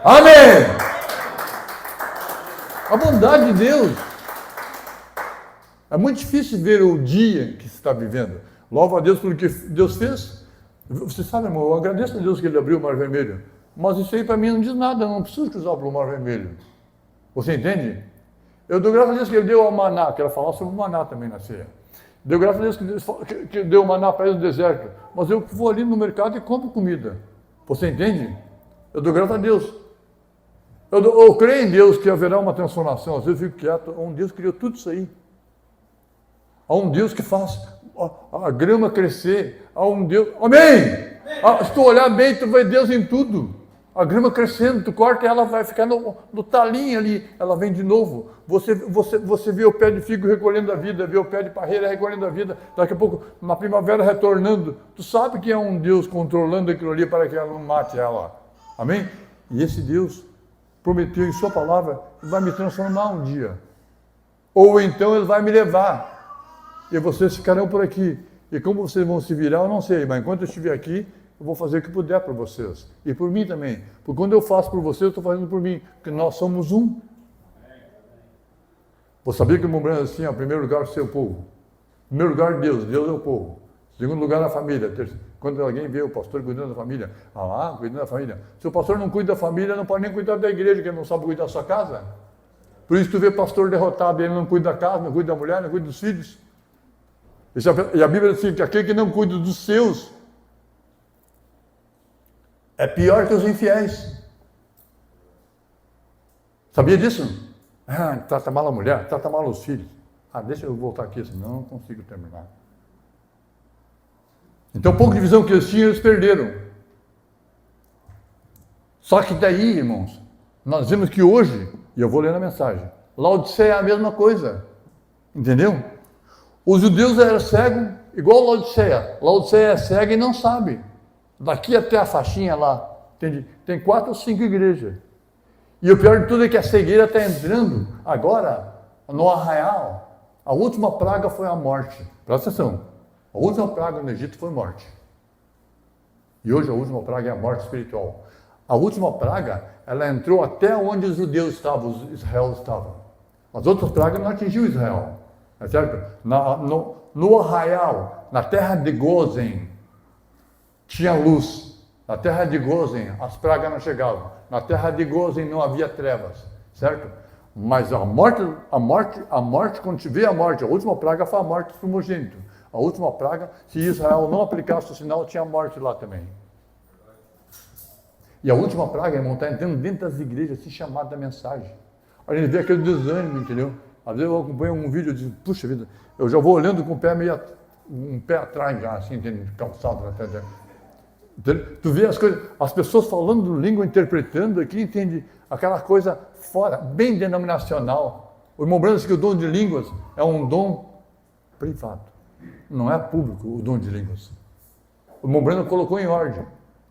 Amém! A bondade de Deus. É muito difícil ver o dia que se está vivendo. Louva a Deus pelo que Deus fez. Você sabe, irmão, eu agradeço a Deus que Ele abriu o Mar Vermelho. Mas isso aí para mim não diz nada, eu não preciso cruzar pelo Mar Vermelho. Você entende? Eu dou graças a Deus que Ele deu o maná, quero falar sobre o maná também na ceia. Deu graças a Deus que deu o maná para eles no deserto. Mas eu vou ali no mercado e compro comida. Você entende? Eu dou graças a Deus. Eu creio em Deus que haverá uma transformação. Às vezes eu fico quieto. Há um Deus que criou tudo isso aí. Há um Deus que faz a grama crescer. Há um Deus... Amém! Se tu olhar bem, tu vê Deus em tudo. A grama crescendo, tu corta e ela vai ficar no talinho ali. Ela vem de novo. Você vê o pé de figo recolhendo a vida, vê o pé de parreira recolhendo a vida. Daqui a pouco, na primavera, retornando. Tu sabe que é um Deus controlando aquilo ali para que ela não mate ela. Amém? E esse Deus prometeu em sua palavra que vai me transformar um dia. Ou então Ele vai me levar. E vocês ficarão por aqui. E como vocês vão se virar, eu não sei. Mas enquanto eu estiver aqui, eu vou fazer o que puder para vocês. E por mim também. Porque quando eu faço por vocês, eu estou fazendo por mim. Porque nós somos um. Você sabia que o Mombrana assim, em primeiro lugar, o seu povo. Em primeiro lugar, Deus. Deus é o povo. Em segundo lugar, a família. Quando alguém vê o pastor cuidando da família, cuidando da família. Se o pastor não cuida da família, não pode nem cuidar da igreja, que ele não sabe cuidar da sua casa. Por isso tu vê pastor derrotado, ele não cuida da casa, não cuida da mulher, não cuida dos filhos. E a Bíblia diz assim, que aquele que não cuida dos seus é pior que os infiéis. Sabia disso? Trata mal a mulher, trata mal os filhos. Deixa eu voltar aqui, senão eu não consigo terminar. Então, pouca divisão que eles tinham, eles perderam. Só que daí, irmãos, nós vemos que hoje, e eu vou ler na mensagem, Laodiceia é a mesma coisa. Entendeu? Os judeus eram cegos, igual Laodiceia. Laodiceia é cega e não sabe. Daqui até a faixinha lá, tem 4 ou 5 igrejas. E o pior de tudo é que a cegueira está entrando agora no arraial. A última praga foi a morte. Presta atenção. A última praga no Egito foi morte. E hoje a última praga é a morte espiritual. A última praga, ela entrou até onde os judeus estavam, os Israel estavam. As outras pragas não atingiu Israel. É certo? No arraial, na terra de Gozen, tinha luz. Na terra de Gozen, as pragas não chegavam. Na terra de Gozen não havia trevas. Certo? Mas a morte, quando te vê a morte, a última praga foi a morte do primogênito. A última praga, se Israel não aplicasse o sinal, tinha morte lá também. E a última praga, irmão, está entrando dentro das igrejas, se chamada da mensagem. A gente vê aquele desânimo, entendeu? Às vezes eu acompanho um vídeo e digo, puxa vida, eu já vou olhando com o pé um pé atrás já, assim, calçado. Tu vê as coisas, as pessoas falando língua, interpretando aqui, entende? Aquela coisa fora, bem denominacional. O irmão Branco diz que o dom de línguas é um dom privado. Não é público o dom de línguas. O irmão Branco colocou em ordem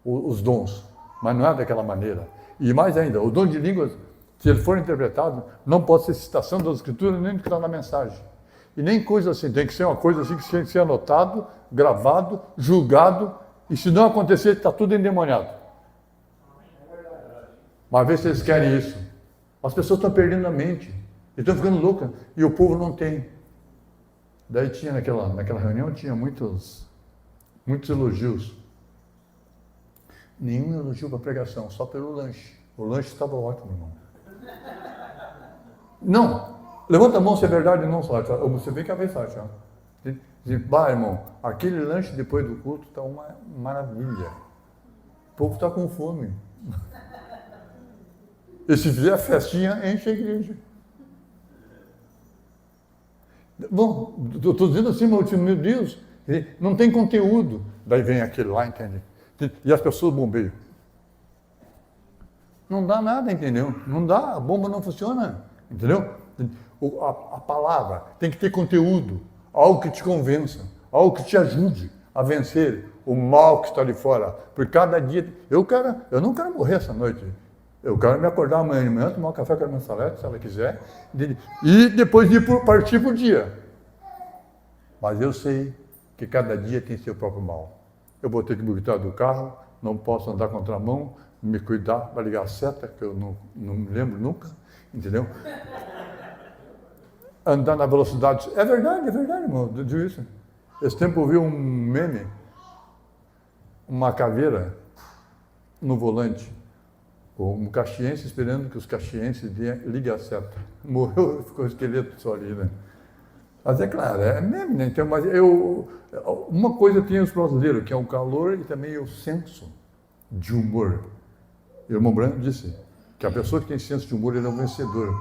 os dons, mas não é daquela maneira. E mais ainda, o dom de línguas, se ele for interpretado, não pode ser citação das escrituras, nem do que está na mensagem. E nem coisa assim, tem que ser uma coisa assim que tem que ser anotado, gravado, julgado, e se não acontecer, está tudo endemoniado. Mas vê se eles querem isso. As pessoas estão perdendo a mente, estão ficando loucas, e o povo não tem. Daí tinha naquela reunião, tinha muitos elogios. Nenhum elogio para a pregação, só pelo lanche. O lanche estava ótimo, irmão. Não, levanta a mão se é verdade ou não, Sati. Você vê que é verdade, Sati. Diz, irmão, aquele lanche depois do culto está uma maravilha. O povo está com fome. E se fizer festinha, enche a igreja. Bom, estou dizendo assim, meu Deus, não tem conteúdo. Daí vem aquele lá, entende? E as pessoas bombeiam. Não dá nada, entendeu? Não dá, a bomba não funciona, entendeu? A palavra tem que ter conteúdo, algo que te convença, algo que te ajude a vencer o mal que está ali fora. Por cada dia, eu não quero morrer essa noite. Eu quero me acordar amanhã de manhã, tomar um café com a minha salete, se ela quiser, e depois partir para o dia. Mas eu sei que cada dia tem seu próprio mal. Eu vou ter que me cuidar do carro, não posso andar contramão, me cuidar para ligar a seta, que eu não me lembro nunca, entendeu? Andar na velocidade. É verdade, irmão, eu digo isso. Esse tempo eu vi um meme, uma caveira no volante, um caxiense esperando que os caxienses liguem a seta. Morreu, ficou esqueleto só ali, né? Mas é claro, é meme, né? Então, mas uma coisa tem os brasileiros, que é o calor e também o senso de humor. O irmão Branco disse que a pessoa que tem senso de humor, ele é um vencedor.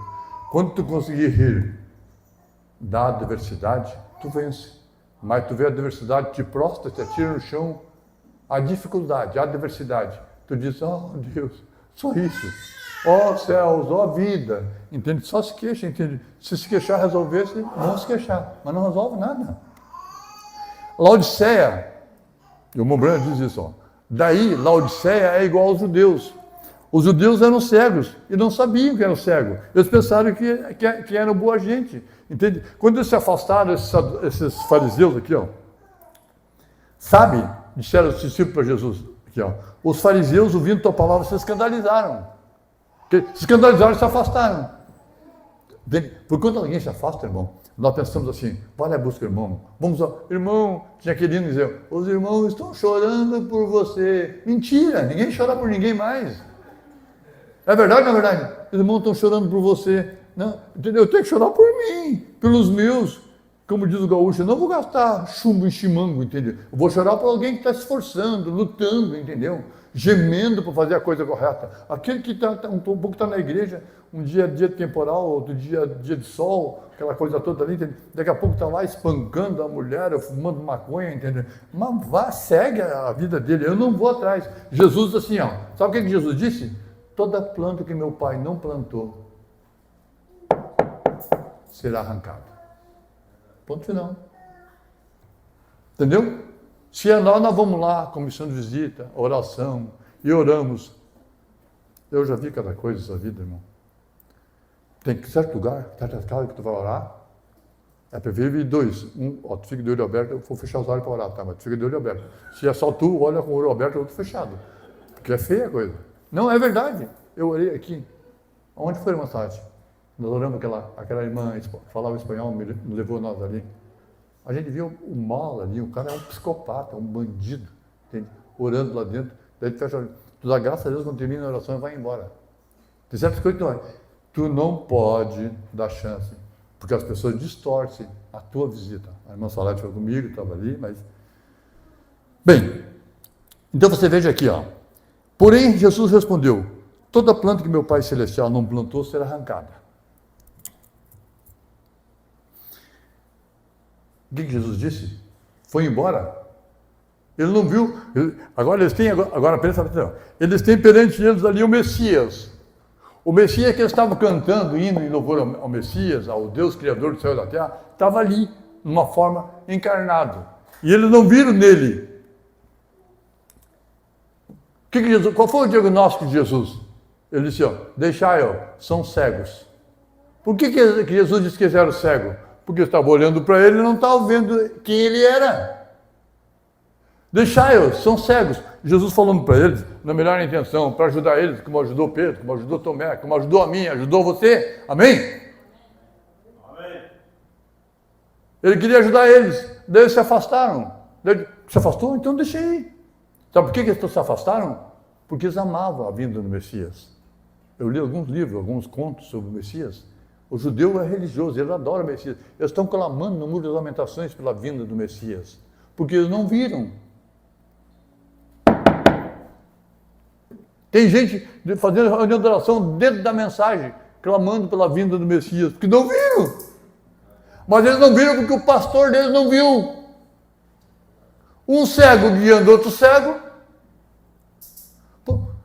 Quando tu conseguir rir da adversidade, tu vence. Mas tu vê a adversidade, te prostra, te atira no chão, a dificuldade, a adversidade. Tu diz, oh Deus, só isso. Ó céus, ó vida. Entende? Só se queixa, entende? Se queixar, resolvesse, vamos se queixar. Mas não resolve nada. Laodiceia, o irmão Branco diz isso, ó. Daí, Laodiceia é igual aos judeus. Os judeus eram cegos e não sabiam que eram cegos. Eles pensaram que eram boa gente. Entende? Quando eles se afastaram, esses fariseus aqui, ó, sabe, disseram os discípulos para Jesus, aqui, ó, os fariseus, ouvindo tua palavra, se escandalizaram. Se escandalizaram e se afastaram. Entende? Por quando alguém se afasta, irmão, nós pensamos assim, vale a busca, irmão. Vamos ao irmão, tinha aquele hino dizer, os irmãos estão chorando por você. Mentira, ninguém chora por ninguém mais. É verdade ou não é verdade? Os irmãos estão chorando por você. Não, entendeu? Eu tenho que chorar por mim, pelos meus. Como diz o gaúcho, eu não vou gastar chumbo em chimango, entendeu? Eu vou chorar por alguém que está se esforçando, lutando, entendeu? Gemendo para fazer a coisa correta. Aquele que um pouco está na igreja, um dia temporal, outro dia de sol, aquela coisa toda ali, entendeu? Daqui a pouco está lá espancando a mulher, fumando maconha, entendeu? Mas vá, segue a vida dele, eu não vou atrás. Jesus assim, ó, sabe o que Jesus disse? Toda planta que meu pai não plantou será arrancada. Ponto final. Entendeu? Se é nós vamos lá, comissão de visita, oração, e oramos. Eu já vi cada coisa nessa vida, irmão. Tem que certo lugar, certa casa que tu vai orar, é preferível ir dois. Ó, tu fica de olho aberto, eu vou fechar os olhos para orar, tá? Mas tu fica de olho aberto. Se é só tu, olha com o olho aberto e o outro fechado. Porque é feia a coisa. Não, é verdade. Eu orei aqui. Onde foi a massagem? Nós oramos aquela irmã falava espanhol, me levou nós ali. A gente viu o mal ali, o cara é um psicopata, um bandido, entende? Orando lá dentro. Daí tu fecha, tu dá graças a Deus quando termina a oração e vai embora. Tem certas coisas que tu não pode dar chance, porque as pessoas distorcem a tua visita. A irmã Salete foi comigo, estava ali, mas... Bem, então você veja aqui, ó. Porém, Jesus respondeu, toda planta que meu Pai Celestial não plantou será arrancada. O que Jesus disse? Foi embora. Ele não viu. Agora eles têm perante eles ali o Messias. O Messias que eles estavam cantando, hino em louvor ao Messias, ao Deus Criador do céu e da terra, estava ali, numa forma encarnado. E eles não viram nele. Qual foi o diagnóstico de Jesus? Ele disse, ó, deixai-o, são cegos. Por que Jesus disse que eles eram cegos? Porque estava olhando para ele e não estava vendo quem ele era. Deixai-os, são cegos. Jesus falando para eles, na melhor intenção, para ajudar eles, como ajudou Pedro, como ajudou Tomé, como ajudou a mim, ajudou você. Amém? Amém. Ele queria ajudar eles, daí eles se afastaram. Se afastou? Então deixa aí. Sabe por que eles se afastaram? Porque eles amavam a vinda do Messias. Eu li alguns livros, alguns contos sobre o Messias. O judeu é religioso, ele adora o Messias. Eles estão clamando no Muro das Lamentações pela vinda do Messias, porque eles não viram. Tem gente fazendo reunião de oração dentro da mensagem, clamando pela vinda do Messias, porque não viram. Mas eles não viram porque o pastor deles não viu. Um cego guiando outro cego.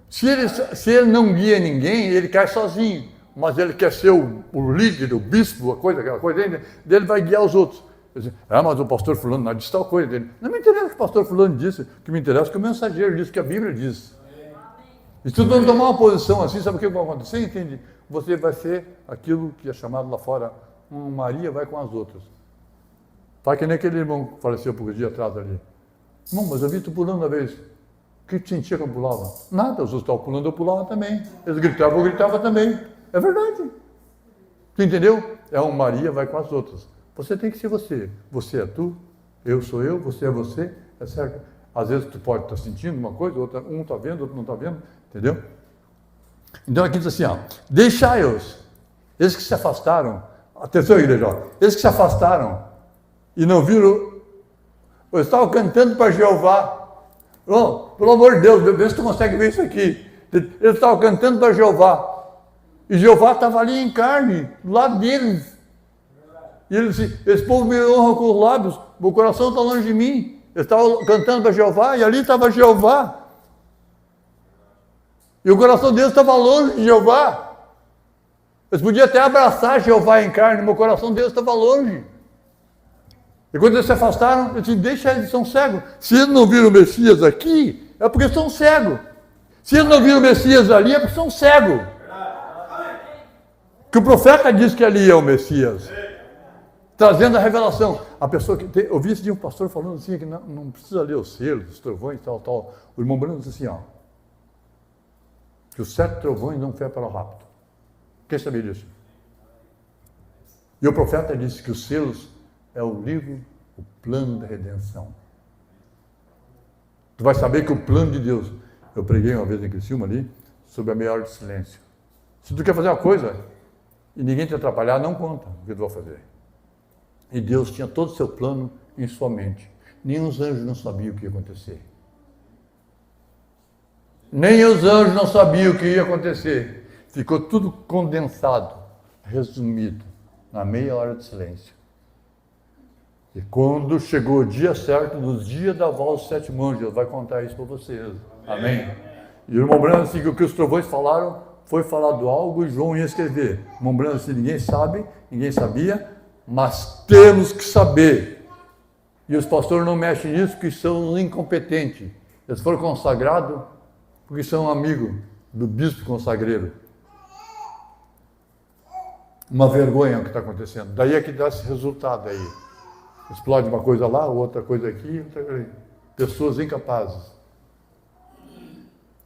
Se ele não guia ninguém, ele cai sozinho. Mas ele quer ser o líder, o bispo, aquela coisa dele, ele vai guiar os outros. Ele diz, mas o pastor fulano não disse tal coisa dele. Não me interessa o que o pastor fulano disse, o que me interessa é o que o mensageiro disse, o que a Bíblia diz. E se tu não tomar uma posição assim, sabe o que vai acontecer? Entende? Você vai ser aquilo que é chamado lá fora, uma Maria vai com as outras. Tá que nem aquele irmão que faleceu poucos dias atrás ali. Não, mas eu vi tu pulando uma vez. O que tu sentia quando pulava? Nada, os outros estavam pulando, eu pulava também. Eles gritavam, eu gritava também. É verdade. Tu entendeu? É uma Maria vai com as outras. Você tem que ser você. Você é tu, eu sou eu, você é você. É certo? Às vezes tu pode estar sentindo uma coisa, outra, um está vendo, outro não está vendo. Entendeu? Então aqui diz assim, ó, deixai-os, eles que se afastaram, atenção igreja, ó, eles que se afastaram e não viram, eu estava cantando para Jeová, oh, pelo amor de Deus, vê se tu consegue ver isso aqui, eles estavam cantando para Jeová, e Jeová estava ali em carne, do lado deles, e ele disse, esse povo me honra com os lábios, meu coração está longe de mim, eles estavam cantando para Jeová, e ali estava Jeová, e o coração deles estava longe de Jeová. Eles podiam até abraçar Jeová em carne, mas o coração deles estava longe. E quando eles se afastaram, eu disse, deixa eles, são cegos. Se eles não viram o Messias aqui, é porque são cegos. Se eles não viram o Messias ali, é porque são cegos. Que o profeta disse que ali é o Messias. Trazendo a revelação. A pessoa que eu ouvi esse dia um pastor falando assim, que não precisa ler os selos, os trovões, tal. O irmão Bruno disse assim, ó, que os 7 trovões não foi para o rapto. Quem sabia disso? E o profeta disse que os selos é o livro, o plano da redenção. Tu vai saber que o plano de Deus, eu preguei uma vez em Criciúma ali, sobre a meia hora de silêncio. Se tu quer fazer uma coisa e ninguém te atrapalhar, não conta o que tu vai fazer. E Deus tinha todo o seu plano em sua mente. Nem os anjos não sabiam o que ia acontecer. Nem os anjos não sabiam o que ia acontecer. Ficou tudo condensado, resumido, na meia hora de silêncio. E quando chegou o dia certo, nos dias da voz dos 7 anjos, Deus vai contar isso para vocês. Amém? E o irmão Branco disse que o que os trovões falaram foi falado algo e João ia escrever. O irmão Branco disse, ninguém sabe, ninguém sabia, mas temos que saber. E os pastores não mexem nisso porque são incompetentes. Eles foram consagrados porque são amigos do bispo consagreiro. Uma vergonha o que está acontecendo. Daí é que dá esse resultado aí. Explode uma coisa lá, outra coisa aqui, outra coisa ali. Pessoas incapazes.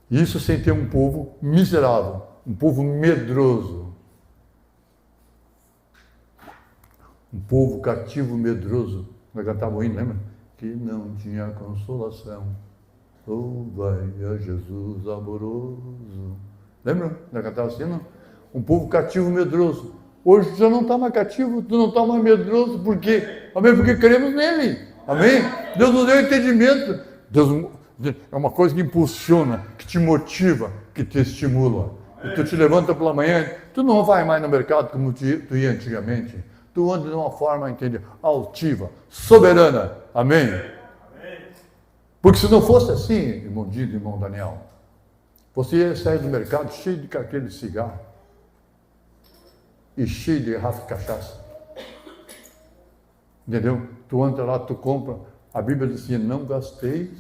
Isso sem ter um povo miserável, um povo medroso. Um povo cativo medroso. Nós cantávamos o hino, lembra? Que não tinha consolação. Louvai a Jesus amoroso. Lembra? Nós cantávamos assim, não? Um povo cativo medroso. Hoje já não está mais cativo, tu não está mais medroso, por quê? Amém? Porque cremos nele. Amém? Deus nos deu entendimento. Deus é uma coisa que impulsiona, que te motiva, que te estimula. E tu te levanta pela manhã, tu não vai mais no mercado como tu ia antigamente. Tu anda de uma forma, entende? Altiva, soberana. Amém? Porque se não fosse assim, irmão Dido, irmão Daniel, você ia sair do mercado cheio de carteira de cigarro e cheio de garrafa de cachaça. Entendeu? Tu entra lá, tu compra. A Bíblia diz assim, não gasteis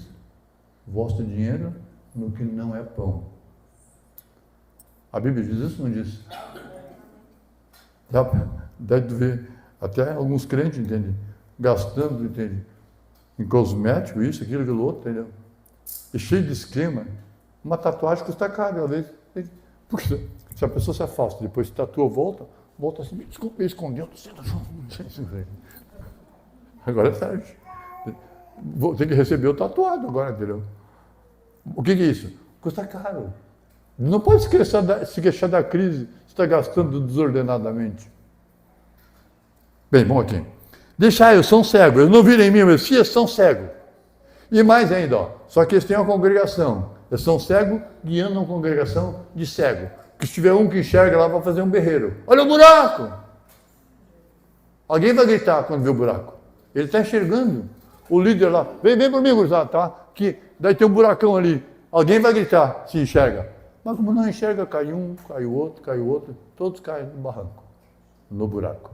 vosso dinheiro no que não é pão. A Bíblia diz isso ou não diz? Deve ver, até alguns crentes, entende? Gastando, entende? Em cosmético, isso, aquilo outro, entendeu? E cheio de esquema. Uma tatuagem custa caro, às vezes. Porque se a pessoa se afasta, depois se tatua, volta assim, desculpa, escondendo. Agora é sério. Tem que receber o tatuado agora, entendeu? O que é isso? Custa caro. Não pode se queixar da crise se está gastando desordenadamente. Bem, bom aqui. Deixai, eu são cegos. Eles não viram em mim o Messias, são cegos. E mais ainda, ó, só que eles têm uma congregação. Eles são cegos guiando uma congregação de cego. Que se tiver um que enxerga lá, vai fazer um berreiro. Olha o buraco! Alguém vai gritar quando vê o buraco. Ele está enxergando. O líder lá, vem por mim, gurizada, tá? Que daí tem um buracão ali. Alguém vai gritar se enxerga. Mas como não enxerga, cai um, cai o outro, todos caem no barranco, no buraco.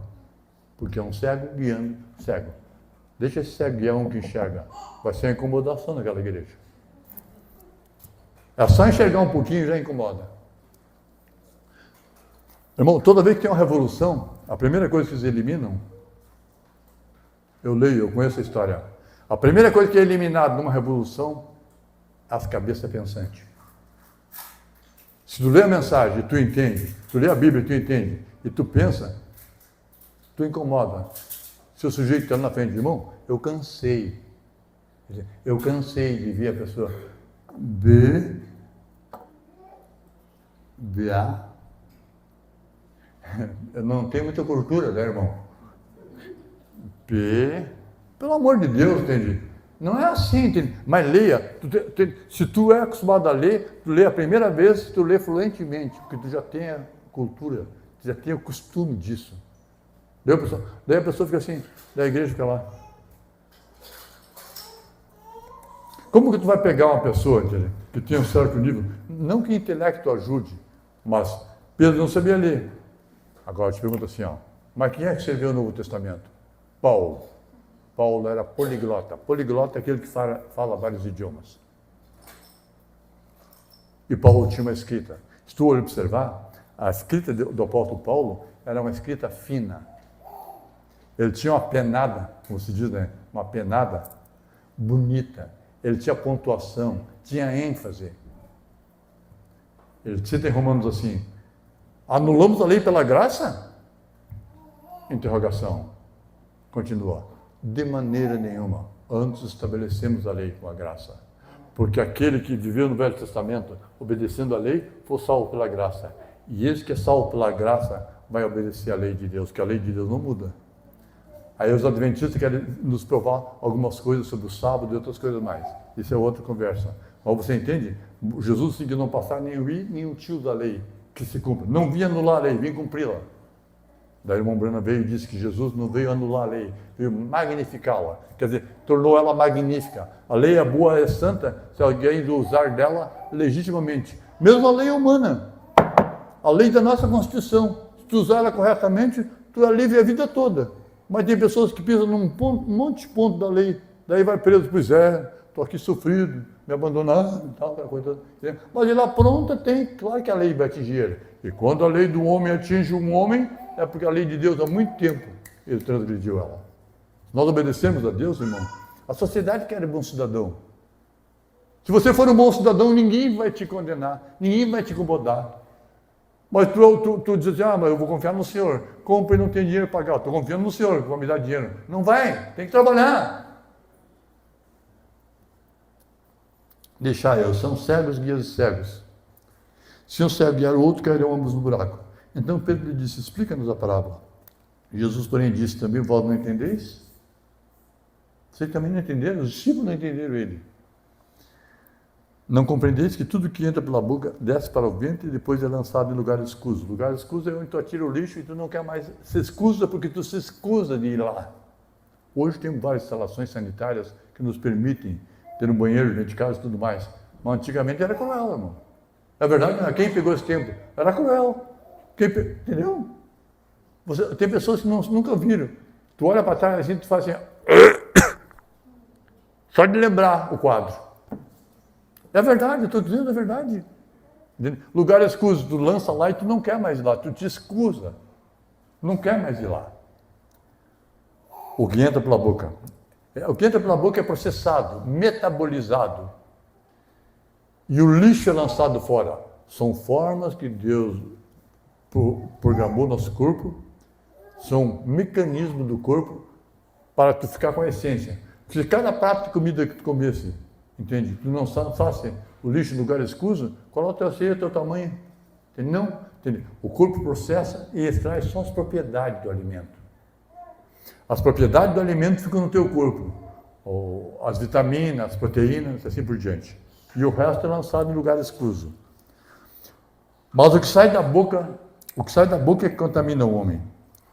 Porque é um cego guiando cego. Deixa esse cego guiar um que enxerga. Vai ser uma incomodação naquela igreja. É só enxergar um pouquinho e já incomoda. Irmão, toda vez que tem uma revolução, a primeira coisa que eles eliminam, eu leio, eu conheço a história. A primeira coisa que é eliminada numa revolução, as cabeças pensantes. Se tu lê a mensagem e tu entende, tu lê a Bíblia e tu entende, e tu pensa, tu incomoda. Se o sujeito está na frente de mão, eu cansei de ver a pessoa eu não tenho muita cultura, né, irmão? Pelo amor de Deus, entende? Não é assim, entende? Mas leia. Se tu é acostumado a ler, tu lê a primeira vez, tu lê fluentemente, porque tu já tem a cultura, tu já tem o costume disso. Daí a pessoa fica assim, da igreja fica lá. Como que tu vai pegar uma pessoa, entende? Que tem um certo nível? Não que intelecto ajude, mas Pedro não sabia ler. Agora eu te pergunto assim, ó, mas quem é que escreveu o Novo Testamento? Paulo. Paulo era poliglota. Poliglota é aquele que fala vários idiomas. E Paulo tinha uma escrita. Se tu observar, a escrita do apóstolo Paulo era uma escrita fina. Ele tinha uma penada, como se diz, né? Uma penada bonita. Ele tinha pontuação, tinha ênfase. Ele cita em Romanos assim, anulamos a lei pela graça? Interrogação. Continua. De maneira nenhuma. Antes estabelecemos a lei com a graça. Porque aquele que viveu no Velho Testamento, obedecendo a lei, foi salvo pela graça. E esse que é salvo pela graça, vai obedecer a lei de Deus, que a lei de Deus não muda. Aí os adventistas querem nos provar algumas coisas sobre o sábado e outras coisas mais. Isso é outra conversa. Mas você entende? Jesus conseguiu não passar nem o i, nem o tio da lei, que se cumpre. Não vinha anular a lei, vinha cumpri-la. Daí o irmão Brana veio e disse que Jesus não veio anular a lei, veio magnificá-la. Quer dizer, tornou ela magnífica. A lei é boa, é santa, se alguém usar dela legitimamente. Mesmo a lei humana, a lei da nossa Constituição, se tu usar ela corretamente, tu é livre a vida toda. Mas tem pessoas que pisam num monte de ponto da lei, daí vai preso, pois é, estou aqui sofrido, me abandonaram e tal, aquela coisa toda. Mas ele lá pronta tem, claro que a lei vai atingir ele. E quando a lei do homem atinge um homem, é porque a lei de Deus há muito tempo ele transgrediu ela. Nós obedecemos a Deus, irmão. A sociedade quer bom cidadão. Se você for um bom cidadão, ninguém vai te condenar, ninguém vai te incomodar. Mas tu diz assim, mas eu vou confiar no Senhor. Compre e não tem dinheiro para pagar. Estou confiando no Senhor, que vai me dar dinheiro. Não vai, tem que trabalhar. Deixar eu, são cegos, guias e cegos. Se um cego guiar o outro, cairão ambos no buraco. Então Pedro lhe disse, explica-nos a parábola. Jesus, porém, disse, também vós não entendeis? Vocês também não entenderam? Os discípulos não entenderam ele. Não compreendeis que tudo que entra pela boca desce para o ventre e depois é lançado em lugar escuso. Lugar escuso é onde tu atira o lixo e tu não quer mais, se escusa porque tu se escusa de ir lá. Hoje tem várias instalações sanitárias que nos permitem ter um banheiro dentro de casa e tudo mais. Mas antigamente era cruel, irmão. É verdade, né? Quem pegou esse tempo? Era cruel. Entendeu? Tem pessoas que nunca viram. Tu olha para trás assim, tu faz assim, só de lembrar o quadro. É verdade, eu estou dizendo a verdade. Lugar escuso, tu lança lá e tu não quer mais ir lá, tu te escusa. Não quer mais ir lá. O que entra pela boca. O que entra pela boca é processado, metabolizado. E o lixo é lançado fora. São formas que Deus programou nosso corpo, são mecanismos do corpo para tu ficar com a essência. Se cada prato de comida que tu comesse, entende? Tu não lançasse o lixo no lugar escuso, qual é o teu ser, o teu tamanho? Entende? Não, entende? O corpo processa e extrai só as propriedades do alimento. As propriedades do alimento ficam no teu corpo. As vitaminas, as proteínas, assim por diante. E o resto é lançado em lugar escuso. Mas o que sai da boca é que contamina o homem.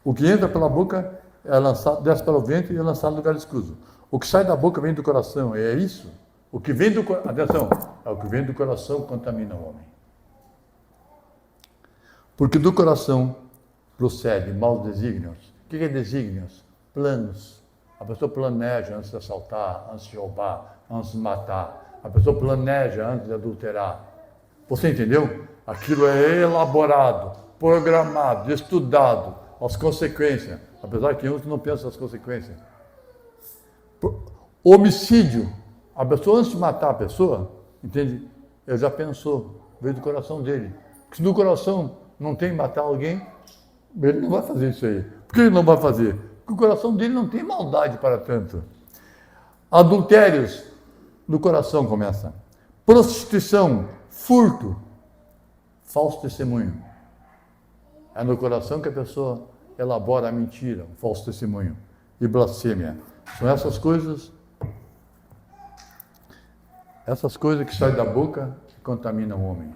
O que entra pela boca é lançado, desce para o ventre e é lançado no lugar escuso. O que sai da boca vem do coração, é isso? O que vem do coração, atenção, é o que vem do coração contamina o homem. Porque do coração procede maus desígnios. O que é desígnios? Planos. A pessoa planeja antes de assaltar, antes de roubar, antes de matar. A pessoa planeja antes de adulterar. Você entendeu? Aquilo é elaborado, programado, estudado, as consequências. Apesar que uns não pensam nas consequências. Homicídio. A pessoa, antes de matar a pessoa, entende? Ele já pensou, veio do coração dele. Porque se no coração não tem matar alguém, ele não vai fazer isso aí. Por que ele não vai fazer? Porque o coração dele não tem maldade para tanto. Adultérios, no coração começa. Prostituição, furto, falso testemunho. É no coração que a pessoa elabora a mentira, o falso testemunho. E blasfêmia. São essas coisas que saem da boca que contaminam o homem.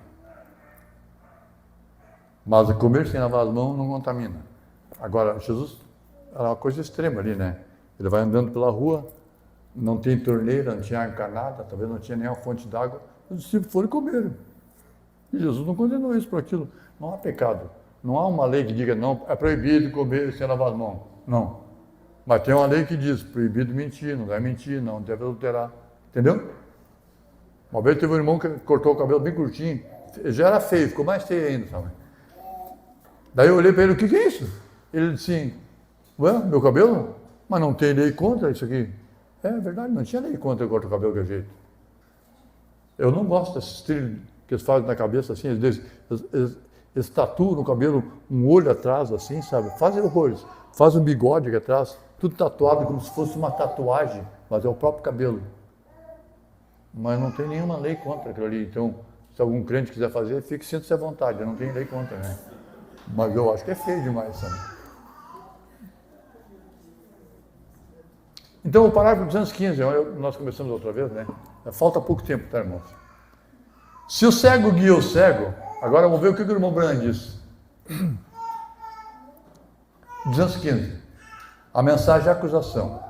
Mas o comer sem lavar as mãos não contamina. Agora, Jesus era uma coisa extrema ali, né? Ele vai andando pela rua, não tem torneira, não tinha água encanada, talvez não tinha nenhuma fonte d'água. Os discípulos foram e comeram. E Jesus não condenou isso por aquilo. Não há pecado. Não há uma lei que diga, não, é proibido comer sem lavar as mãos. Não. Mas tem uma lei que diz, proibido mentir, não deve mentir, não deve adulterar. Entendeu? Uma vez teve um irmão que cortou o cabelo bem curtinho, já era feio, ficou mais feio ainda, sabe? Daí eu olhei para ele, o que é isso? Ele disse assim, ué, meu cabelo? Mas não tem lei contra isso aqui. É verdade, não tinha lei contra eu cortar o cabelo de jeito. Eu não gosto desses trilhos que eles fazem na cabeça assim, eles tatuam no cabelo um olho atrás, assim, sabe? Fazem horrores. Fazem um bigode aqui atrás, tudo tatuado como se fosse uma tatuagem, mas é o próprio cabelo. Mas não tem nenhuma lei contra aquilo ali. Então, se algum crente quiser fazer, fique sinta-se à vontade, não tem lei contra, né? Mas eu acho que é feio demais, sabe? Então, o parágrafo 215, nós começamos outra vez, né? Falta pouco tempo, tá, irmãos? Se o cego guia o cego, agora vamos ver o que o irmão Branham disse. 215. A mensagem de acusação.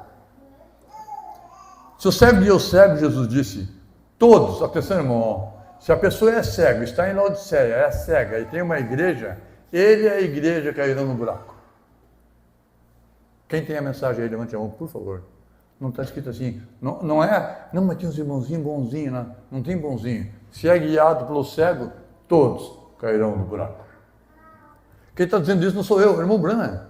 Se o cego guia o cego, Jesus disse, todos, atenção, irmão, se a pessoa é cega, está em Laodiceia, é cega e tem uma igreja, ele e a igreja cairão no buraco. Quem tem a mensagem aí, levante a mão, por favor. Não está escrito assim, não é, não, mas tem uns irmãozinhos bonzinhos, né? Não tem bonzinho. Se é guiado pelo cego, todos cairão no buraco. Quem está dizendo isso não sou eu, irmão Branham.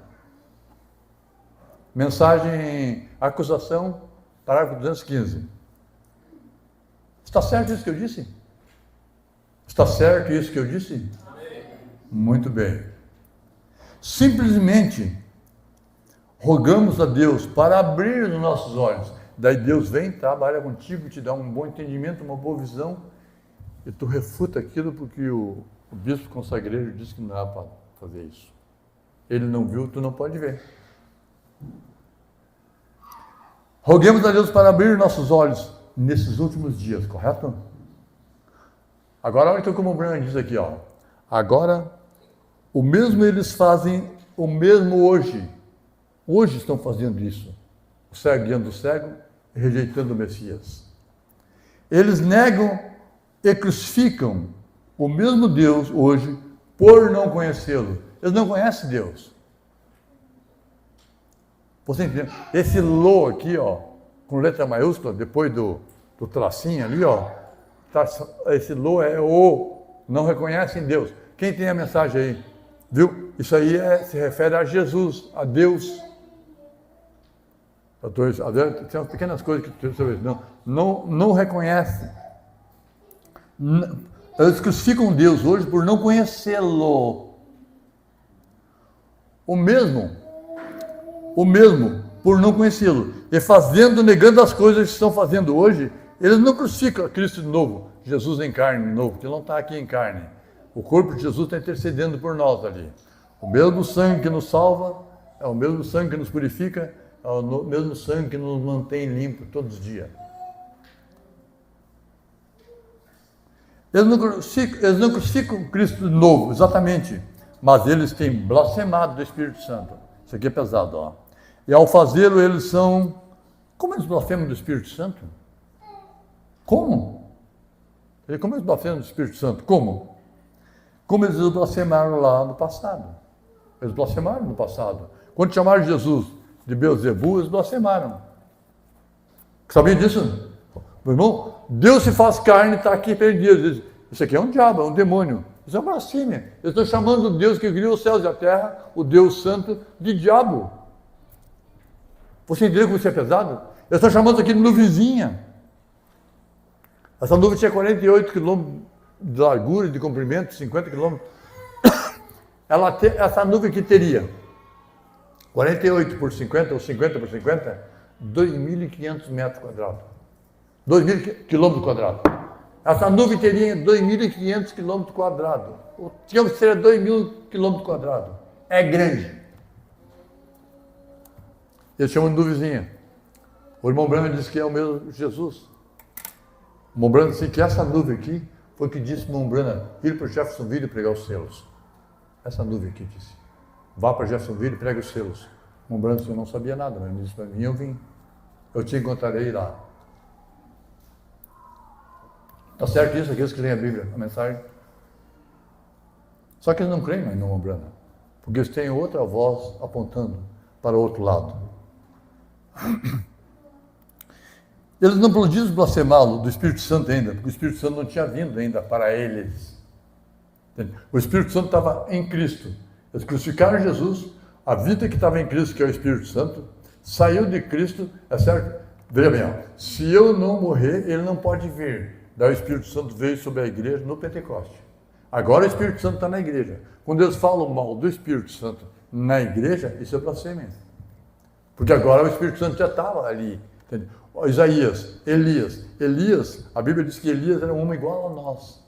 Mensagem, acusação, parágrafo 215. Está certo isso que eu disse? Está certo isso que eu disse? Amém. Muito bem. Simplesmente rogamos a Deus para abrir os nossos olhos. Daí Deus vem, trabalha contigo, te dá um bom entendimento, uma boa visão, e tu refuta aquilo porque o bispo consagreiro disse que não dá para fazer isso. Ele não viu, tu não pode ver. Roguemos a Deus para abrir nossos olhos nesses últimos dias, correto? Agora, olha como o Branham diz aqui, ó. Agora, o mesmo eles fazem, o mesmo hoje. Hoje estão fazendo isso. O cego guiando o cego, rejeitando o Messias. Eles negam e crucificam o mesmo Deus hoje por não conhecê-lo. Eles não conhecem Deus. Você entende? Esse lo aqui, ó, com letra maiúscula, depois do tracinho ali, ó, esse lo é o, não reconhecem Deus. Quem tem a mensagem aí? Viu? Isso aí se refere a Jesus, a Deus. Tem umas pequenas coisas que você não reconhece. Eles crucificam Deus hoje por não conhecê-lo. O mesmo, por não conhecê-lo. E fazendo, negando as coisas que estão fazendo hoje, eles não crucificam Cristo de novo, Jesus em carne de novo, porque ele não está aqui em carne. O corpo de Jesus está intercedendo por nós ali. O mesmo sangue que nos salva, é o mesmo sangue que nos purifica, é o mesmo sangue que nos mantém limpo todos os dias. Eles não crucificam Cristo de novo, exatamente, mas eles têm blasfemado do Espírito Santo. Isso aqui é pesado, ó. E ao fazê-lo, eles são... Como eles blasfemam do Espírito Santo? Como? Como eles blasfemam do Espírito Santo? Como? Como eles blasfemaram lá no passado. Eles blasfemaram no passado. Quando chamaram Jesus de Beelzebu, eles blasfemaram. Sabia disso? Meu irmão, Deus se faz carne e está aqui perdido. Isso aqui é um diabo, é um demônio. Isso é blasfêmia. Eu estou chamando o Deus que criou os céus e a terra, o Deus Santo, de diabo. Você entendeu como isso é pesado? Eu estou chamando isso aqui de nuvenzinha. Essa nuvem tinha 48 quilômetros de largura e de comprimento, 50 quilômetros. Essa nuvem que teria 48 por 50 ou 50 por 50, 2.500 metros quadrados. 2.000 quilômetros quadrados. Essa nuvem teria 2.500 quilômetros quadrados. O tempo seria 2.000 quilômetros quadrados. É grande. Eles chamam de nuvenzinha. O irmão Branham disse que é o mesmo Jesus. O irmão Branham disse que essa nuvem aqui foi que disse para o irmão Branham ir para o Jeffersonville e pregar os selos. Essa nuvem aqui disse. Vá para Jeffersonville e pregue os selos. O irmão Branham disse, eu não sabia nada, mas ele disse para mim, eu vim. Eu te encontrarei lá. Está certo isso? Aqueles que leem a Bíblia, a mensagem. Só que eles não creem mais no irmão Branham. Porque eles têm outra voz apontando para o outro lado. Eles não podiam blasfemá-lo do Espírito Santo ainda, porque o Espírito Santo não tinha vindo ainda para eles. Entende? O Espírito Santo estava em Cristo. Eles crucificaram Jesus, a vida que estava em Cristo, que é o Espírito Santo, saiu de Cristo, é certo? Veja bem, ó, se eu não morrer, ele não pode vir. Daí o Espírito Santo veio sobre a igreja no Pentecoste. Agora o Espírito Santo está na igreja. Quando eles falam mal do Espírito Santo na igreja, isso é blasfêmia. Porque agora o Espírito Santo já estava ali. Entende? Isaías, Elias, a Bíblia diz que Elias era um homem igual a nós.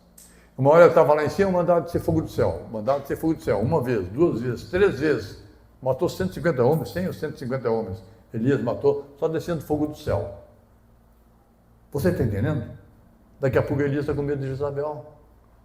Uma hora ele estava lá em cima, mandado de ser fogo do céu. Mandado de ser fogo do céu. Uma vez, duas vezes, três vezes. Matou 150 homens, 100 ou 150 homens. Elias matou, só descendo fogo do céu. Você está entendendo? Daqui a pouco Elias está com medo de Jezabel.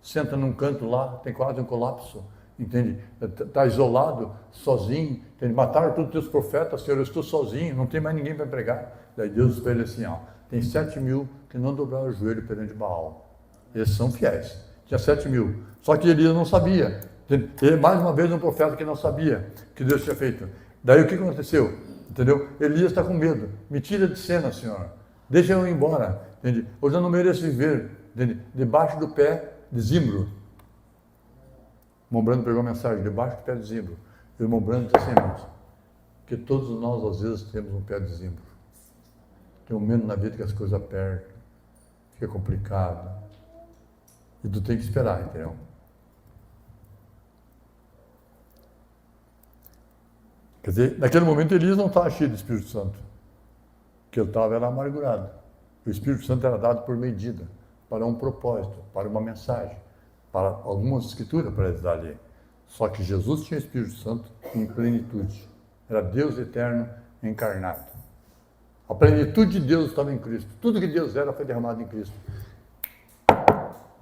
Senta num canto lá, tem quase um colapso. Entende? Está isolado, sozinho. Entende? Mataram todos os teus profetas, Senhor, eu estou sozinho, não tem mais ninguém para pregar. Daí Deus disse para ele assim, ó, tem 7.000 que não dobraram o joelho perante Baal. Esses são fiéis. Tinha 7.000. Só que Elias não sabia. Ele, mais uma vez, um profeta que não sabia que Deus tinha feito. Daí o que aconteceu? Entendeu? Elias está com medo. Me tira de cena, Senhor. Deixa eu ir embora. Entende? Hoje eu não mereço viver. Entende? Debaixo do pé de zimbro. O irmão Brando pegou a mensagem, debaixo do pé de zimbro. E o irmão Brando disse assim, irmãos, que todos nós, às vezes, temos um pé de zimbro. Tem um momento na vida que as coisas apertam, fica complicado. E tu tem que esperar, entendeu? Quer dizer, naquele momento Elias não estava cheio do Espírito Santo. O que ele estava era amargurado. O Espírito Santo era dado por medida, para um propósito, para uma mensagem, para algumas escrituras para eles dar ali. Só que Jesus tinha o Espírito Santo em plenitude. Era Deus eterno encarnado. A plenitude de Deus estava em Cristo. Tudo que Deus era foi derramado em Cristo.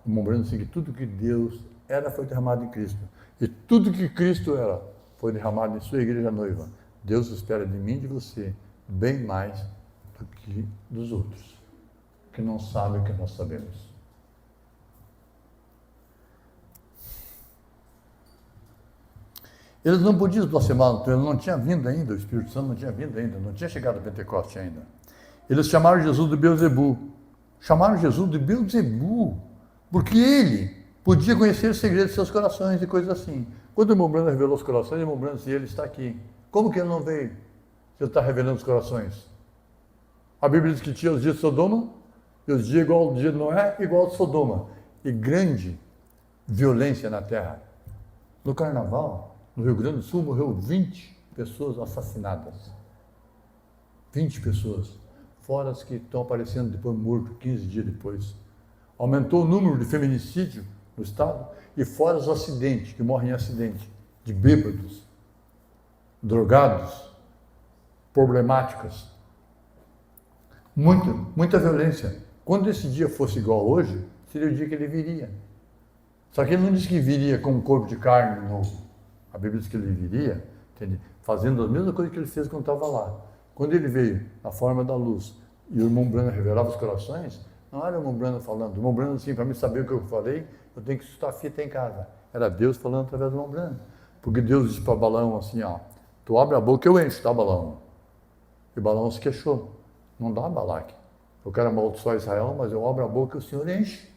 Lembrando assim que tudo que Deus era foi derramado em Cristo. E tudo que Cristo era foi derramado em sua igreja noiva. Deus espera de mim e de você bem mais do que dos outros, que não sabem o que nós sabemos. Eles não podiam blasfemar, ele não tinha vindo ainda, o Espírito Santo não tinha vindo ainda, não tinha chegado a Pentecoste ainda. Eles chamaram Jesus de Beelzebu. Chamaram Jesus de Beelzebu, porque ele podia conhecer os segredos de seus corações e coisas assim. Quando o irmão Brando revelou os corações, o irmão Brando disse, ele está aqui. Como que ele não veio? Se ele está revelando os corações. A Bíblia diz que tinha os dias de Sodoma, e os dias igual ao dia de Noé, igual ao de Sodoma. E grande violência na terra. No carnaval, no Rio Grande do Sul, morreu 20 pessoas assassinadas. 20 pessoas. Fora as que estão aparecendo depois morto, 15 dias depois. Aumentou o número de feminicídio no estado, e fora os acidentes, que morrem em acidente, de bêbados, drogados, problemáticas. Muita violência. Quando esse dia fosse igual a hoje, seria o dia que ele viria. Só que ele não disse que viria com um corpo de carne novo. A Bíblia diz que ele viria, entende? Fazendo a mesma coisa que ele fez quando estava lá. Quando ele veio na forma da luz e o irmão Branham revelava os corações, não era o irmão Branham falando. O irmão Branham, assim, para mim saber o que eu falei, eu tenho que escutar a fita em casa. Era Deus falando através do irmão Branham. Porque Deus disse para Balaão assim, ó, tu abre a boca, eu encho, tá, Balaão? E Balaão se queixou. Não dá, Balaque. Eu quero amaldiçoar Israel, mas eu abro a boca e o Senhor enche.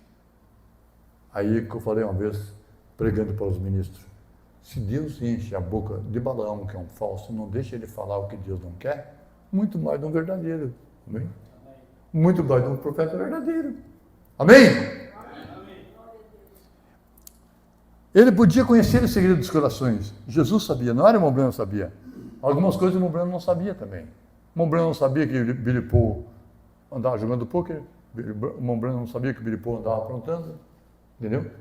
Aí que eu falei uma vez, pregando para os ministros, se Deus enche a boca de Balaão, que é um falso, não deixa ele falar o que Deus não quer, muito mais de um verdadeiro. Amém? Muito mais de um profeta verdadeiro. Amém? Ele podia conhecer o segredo dos corações. Jesus sabia, não era o Mombrano sabia. Algumas coisas o Mombrano não sabia também. O Mombrano não sabia que Billy Paul andava jogando pôquer. O Mombrano não sabia que Billy Paul andava aprontando. Entendeu?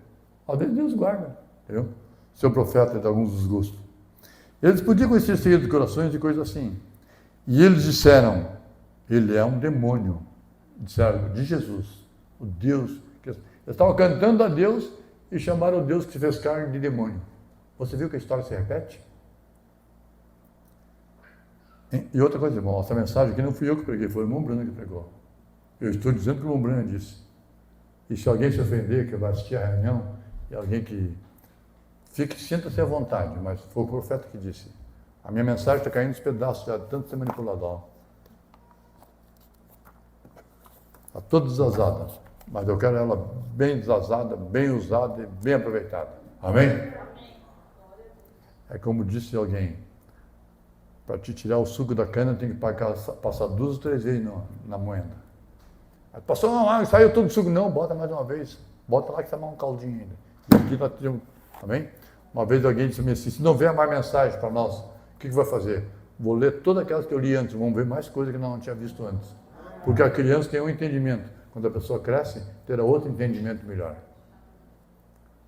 Às vezes Deus guarda. Entendeu? Seu profeta de alguns desgostos. Eles podiam conhecer o segredo dos corações e coisas assim. E eles disseram, ele é um demônio. Disseram, de Jesus. O Deus. Eles estavam cantando a Deus e chamaram o Deus que se fez carne de demônio. Você viu que a história se repete? E outra coisa, irmão, essa mensagem aqui não fui eu que preguei, foi o irmão Bruno que pregou. Eu estou dizendo que o irmão Bruno disse. E se alguém se ofender, que vai assistir a reunião, e alguém que sinta-se à vontade, mas foi o profeta que disse. A minha mensagem está caindo nos pedaços já de tanto ser manipulador. Está toda desazada. Mas eu quero ela bem desazada, bem usada e bem aproveitada. Amém? É como disse alguém, para te tirar o suco da cana tem que passar 2 ou 3 vezes na moenda. Passou, não, saiu todo o suco. Não, bota mais uma vez. Bota lá que sai mais um caldinho ainda. E aqui nós temos, amém? Uma vez alguém disse assim, se não vier mais mensagem para nós, o que vai fazer? Vou ler todas aquelas que eu li antes, vamos ver mais coisas que nós não tínhamos visto antes. Porque a criança tem um entendimento. Quando a pessoa cresce, terá outro entendimento melhor.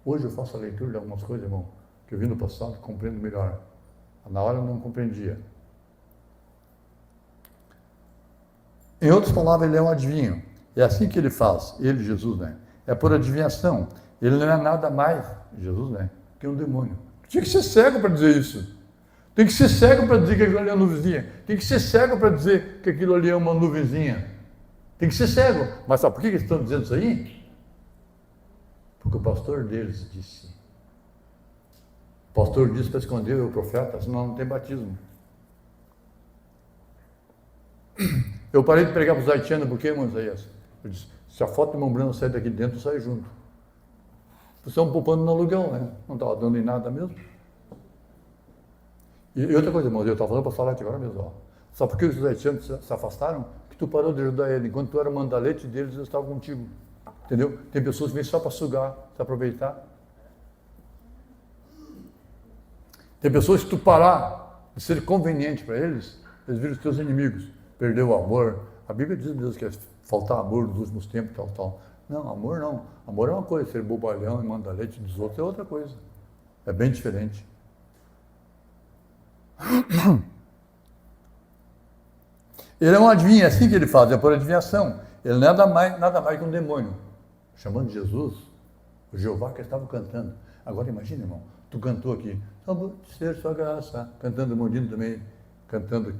Hoje eu faço a leitura de algumas coisas, irmão, que eu vi no passado, compreendo melhor. Na hora eu não compreendia. Em outras palavras, ele é um adivinho. É assim que ele faz, ele, Jesus, né? É por adivinhação. Ele não é nada mais, Jesus, né? Que um demônio. Tinha que ser cego para dizer isso. Tem que ser cego para dizer que aquilo ali é uma nuvenzinha. Tem que ser cego para dizer que aquilo ali é uma nuvenzinha. Tem que ser cego. Mas sabe por que eles estão dizendo isso aí? Porque o pastor deles disse. O pastor disse para esconder o profeta, senão não tem batismo. Eu parei de pregar para os haitianos, por quê, irmão Isaías? Eu disse, se a foto do irmão Bruno sair daqui dentro, eu saio junto. Vocês estão poupando no aluguel, né? Não estava dando em nada mesmo. E outra coisa, irmão, eu estava falando para falar agora mesmo. Ó. Sabe por que os haitianos se afastaram? Que tu parou de ajudar ele. Enquanto tu era mandalete deles, eles estavam contigo. Entendeu? Tem pessoas que vêm só para sugar, se aproveitar. Tem pessoas que tu parar de ser conveniente para eles, eles viram os teus inimigos. Perdeu o amor. A Bíblia diz mesmo que é faltar amor nos últimos tempos, tal. Não, amor não. Amor é uma coisa, ser bobalhão e mandalete dos outros é outra coisa. É bem diferente. Ele é um adivinho, é assim que ele faz, é por adivinhação. Ele não é nada mais que um demônio. Chamando de Jesus, o Jeová que estava cantando. Agora imagina, irmão, tu cantou aqui, vou ser sua graça, cantando o Mondino também, cantando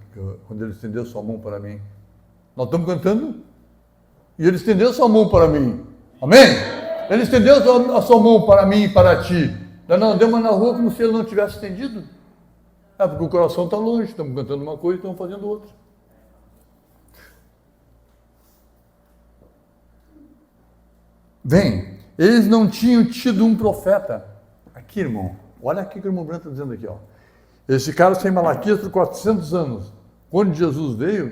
quando ele estendeu sua mão para mim. Nós estamos cantando e ele estendeu sua mão para mim. Amém? Ele estendeu a sua mão para mim e para ti. Nós andamos na rua como se ele não tivesse estendido. É porque o coração está longe, estamos cantando uma coisa e estamos fazendo outra. Bem, eles não tinham tido um profeta. Aqui, irmão, olha aqui que o irmão Branco está dizendo aqui, ó. Eles ficaram sem Malaquias por 400 anos. Quando Jesus veio,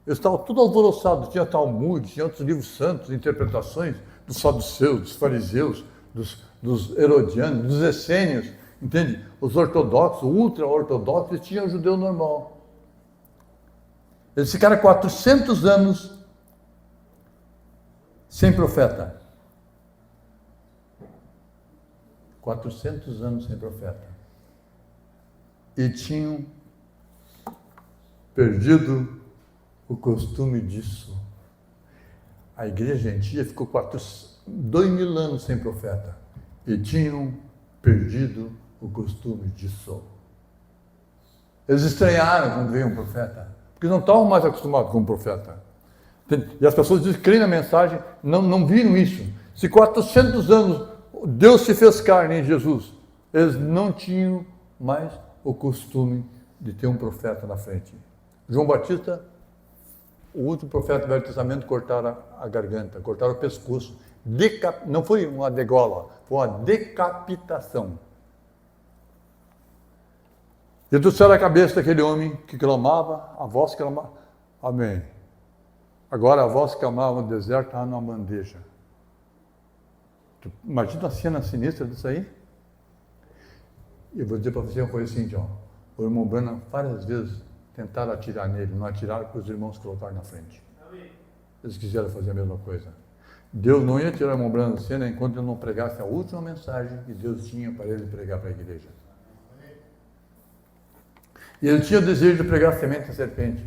eles estavam tudo alvoroçados. Tinha Talmud, tinha outros livros santos, interpretações dos saduceus, dos fariseus, dos herodianos, dos essênios, entende? Os ortodoxos, ultra-ortodoxos, e tinha o judeu normal. Eles ficaram 400 anos sem profeta. 400 anos sem profeta. E tinham perdido o costume disso. A igreja antiga ficou 2.000 anos sem profeta. E tinham perdido o costume disso. Eles estranharam quando veio um profeta. Porque não estavam mais acostumados com um profeta. E as pessoas dizem que creem na mensagem, não viram isso. Se 400 anos Deus se fez carne em Jesus, eles não tinham mais o costume de ter um profeta na frente. João Batista, o último profeta do Velho Testamento, cortaram a garganta, cortaram o pescoço. Não foi uma degola, foi uma decapitação. E trouxeram a cabeça daquele homem que clamava, a voz que clamava, amém. Agora a voz que clamava no deserto estava numa bandeja. Imagina a cena sinistra disso aí? E eu vou dizer para você uma coisa assim, John. O irmão Branham várias vezes tentaram atirar nele, não atiraram porque os irmãos colocaram na frente. Eles quiseram fazer a mesma coisa. Deus não ia tirar o irmão Branham da cena enquanto ele não pregasse a última mensagem que Deus tinha para ele pregar para a igreja. E ele tinha o desejo de pregar a semente da serpente.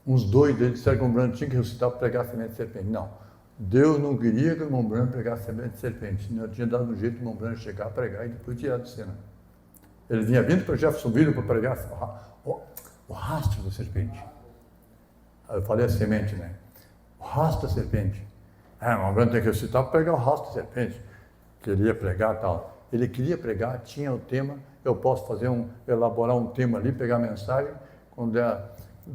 Uns doidos, eles disseram que o irmão Branham tinha que ressuscitar para pregar a semente da serpente. Não. Deus não queria que o irmão Branham pregasse a semente de serpente. Senão tinha dado um jeito do irmão Branham chegar, pregar e depois tirar de cena. Ele vinha vindo para Jeffersonville para pregar o rastro da serpente. Eu falei a semente, né? O rastro da serpente. O irmão Branham tem que ressuscitar para pregar o rastro da serpente. Queria pregar e tal. Ele queria pregar, tinha o tema. Eu posso elaborar um tema ali, pegar a mensagem. Quando é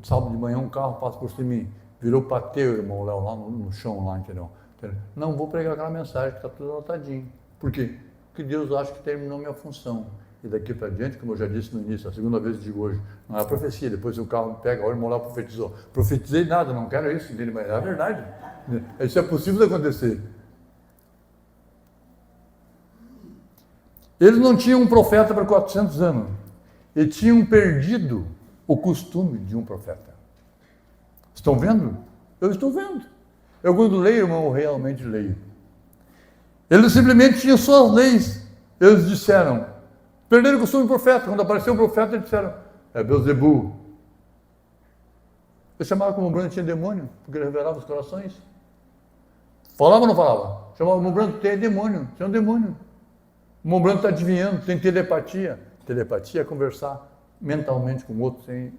sábado de manhã, um carro passa por cima de mim. Virou pateu, o irmão Léo, lá no chão, lá, entendeu? Não vou pregar aquela mensagem, que está tudo anotadinho. Por quê? Porque Deus acha que terminou minha função. E daqui para diante, como eu já disse no início, a segunda vez que digo hoje, não é profecia, depois o carro me pega, olha, o irmão Léo profetizou. Profetizei nada, não quero isso, entende? Mas é a verdade. Isso é possível de acontecer. Eles não tinham um profeta para 400 anos. Eles tinham perdido o costume de um profeta. Estão vendo? Eu estou vendo. Eu quando leio, irmão, eu realmente leio. Eles simplesmente tinham suas leis. Eles disseram, perderam o costume do profeta. Quando apareceu o profeta, eles disseram, é Beelzebul. Eles chamavam como o Branham tinha demônio, porque ele revelava os corações. Falava ou não falava? Chamava o Branham, tem demônio, tem um demônio. O irmão Branham está adivinhando, tem telepatia. Telepatia é conversar mentalmente com o outro sem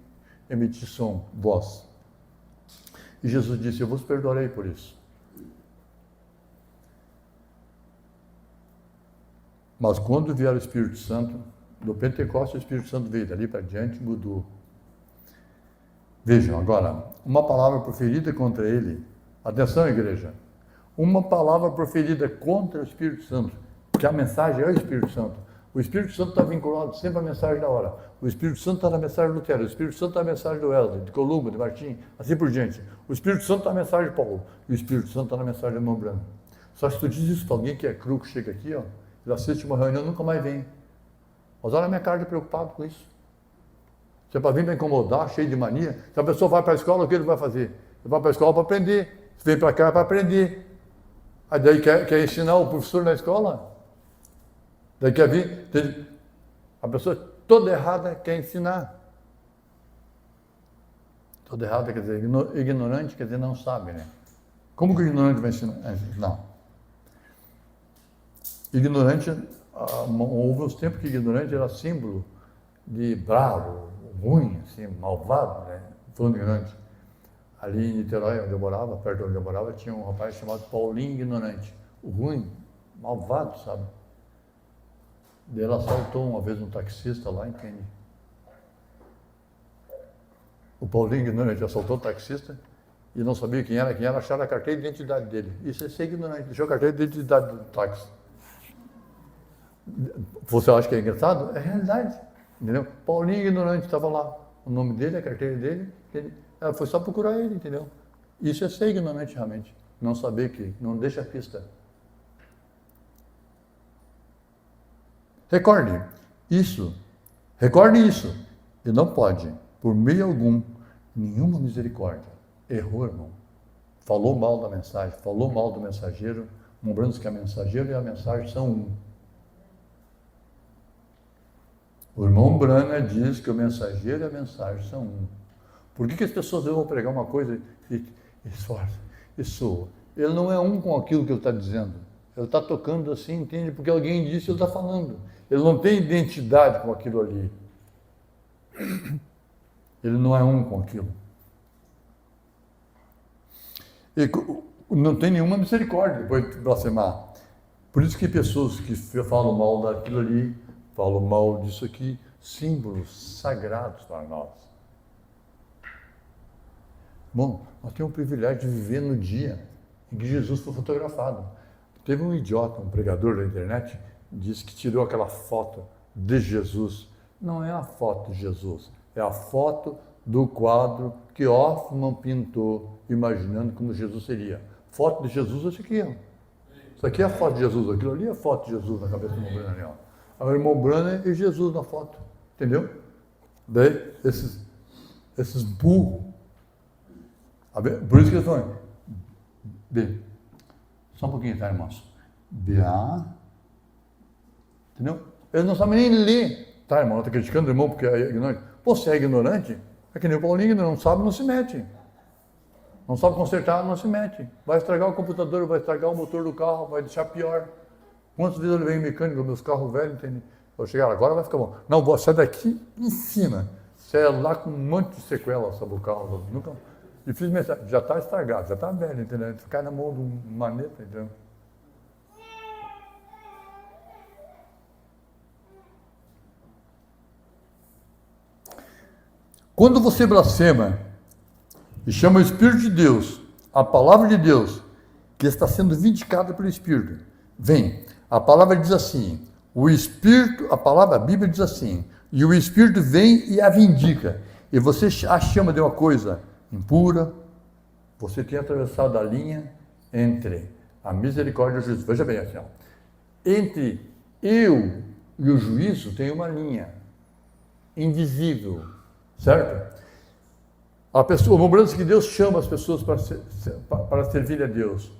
emitir som, voz. E Jesus disse, eu vos perdoarei por isso. Mas quando vier o Espírito Santo, do Pentecostes o Espírito Santo veio, dali para diante mudou. Vejam, agora, uma palavra proferida contra ele. Atenção, igreja. Uma palavra proferida contra o Espírito Santo, que a mensagem é o Espírito Santo. O Espírito Santo está vinculado sempre à mensagem da hora. O Espírito Santo está na mensagem do Lutero. O Espírito Santo está na mensagem do Wesley, de Columba, de Martim, assim por diante. O Espírito Santo está na mensagem de Paulo. E o Espírito Santo está na mensagem do irmão Branham. Só se tu diz isso para alguém que é cru, que chega aqui, ó, ele assiste uma reunião e nunca mais vem. Mas olha a minha cara de preocupado com isso. Se é para vir para incomodar, cheio de mania, se a pessoa vai para a escola, o que ele vai fazer? Ele vai para a escola para aprender. Se vem para cá é para aprender. Aí daí quer ensinar o professor na escola? Daí quer vir, a pessoa toda errada quer ensinar. Toda errada quer dizer, ignorante quer dizer não sabe, né? Como que o ignorante vai ensinar? Não. Ignorante, houve uns tempos que ignorante era símbolo de bravo, ruim, assim, malvado, né? Falando ignorante. Ali em Niterói, onde eu morava, perto de onde eu morava, tinha um rapaz chamado Paulinho Ignorante. O ruim, malvado, sabe? Ele assaltou uma vez um taxista lá, entende? O Paulinho Ignorante assaltou o taxista e não sabia quem era, acharam a carteira de identidade dele. Isso é ser ignorante, deixou a carteira de identidade do táxi. Você acha que é engraçado? É realidade, entendeu? Paulinho Ignorante estava lá, o nome dele, a carteira dele, foi só procurar ele, entendeu? Isso é ser ignorante realmente, não saber que, não deixa a pista. Recorde isso, e não pode, por meio algum, nenhuma misericórdia. Errou, irmão. Falou mal da mensagem, falou mal do mensageiro, lembrando que a mensageiro e a mensagem são um. O irmão Branham diz que o mensageiro e a mensagem são um. Por que as pessoas vão pregar uma coisa e isso, ele não é um com aquilo que ele está dizendo. Ele está tocando assim, entende? Porque alguém disse, ele está falando. Ele não tem identidade com aquilo ali. Ele não é um com aquilo. E não tem nenhuma misericórdia depois de blasfemar. Por isso que pessoas que falam mal daquilo ali, falam mal disso aqui, símbolos sagrados para nós. Bom, nós temos o privilégio de viver no dia. em que Jesus foi fotografado. Teve um idiota, um pregador da internet, disse que tirou aquela foto de Jesus. Não é a foto de Jesus, é a foto do quadro que Hoffman pintou, imaginando como Jesus seria. Foto de Jesus é isso aqui, ó. Isso aqui é a foto de Jesus, aquilo ali é a foto de Jesus na cabeça do irmão Branner. O irmão Branner e Jesus na foto, entendeu? Daí, esses burros. Por isso que eles estão. Bem, só um pouquinho, tá, irmãos? Entendeu? Eles não sabem nem ler. Tá, irmão? Está criticando o irmão porque é ignorante. Pô, você é ignorante? É que nem o Paulinho, não sabe, não se mete. Não sabe consertar, não se mete. Vai estragar o computador, vai estragar o motor do carro, vai deixar pior. Quantas vezes eu levei mecânico nos meus carros velhos, entende? Eu chegar agora vai ficar bom. Não, vou sair daqui em cima. Sai lá com um monte de sequela sobre o carro. Nunca. Dificilmente, já está estragado, já está velho, entendeu? Ficar na mão de um maneta, entendeu? Quando você blasfema e chama o Espírito de Deus, a palavra de Deus, que está sendo vindicada pelo Espírito, vem. A palavra diz assim, o Espírito, a Bíblia diz assim, e o Espírito vem e a vindica. E você a chama de uma coisa impura, você tem atravessado a linha entre a misericórdia e o juízo. Veja bem assim, ó. Entre eu e o juízo tem uma linha invisível, certo? A pessoa, lembrando que Deus chama as pessoas para servir a Deus.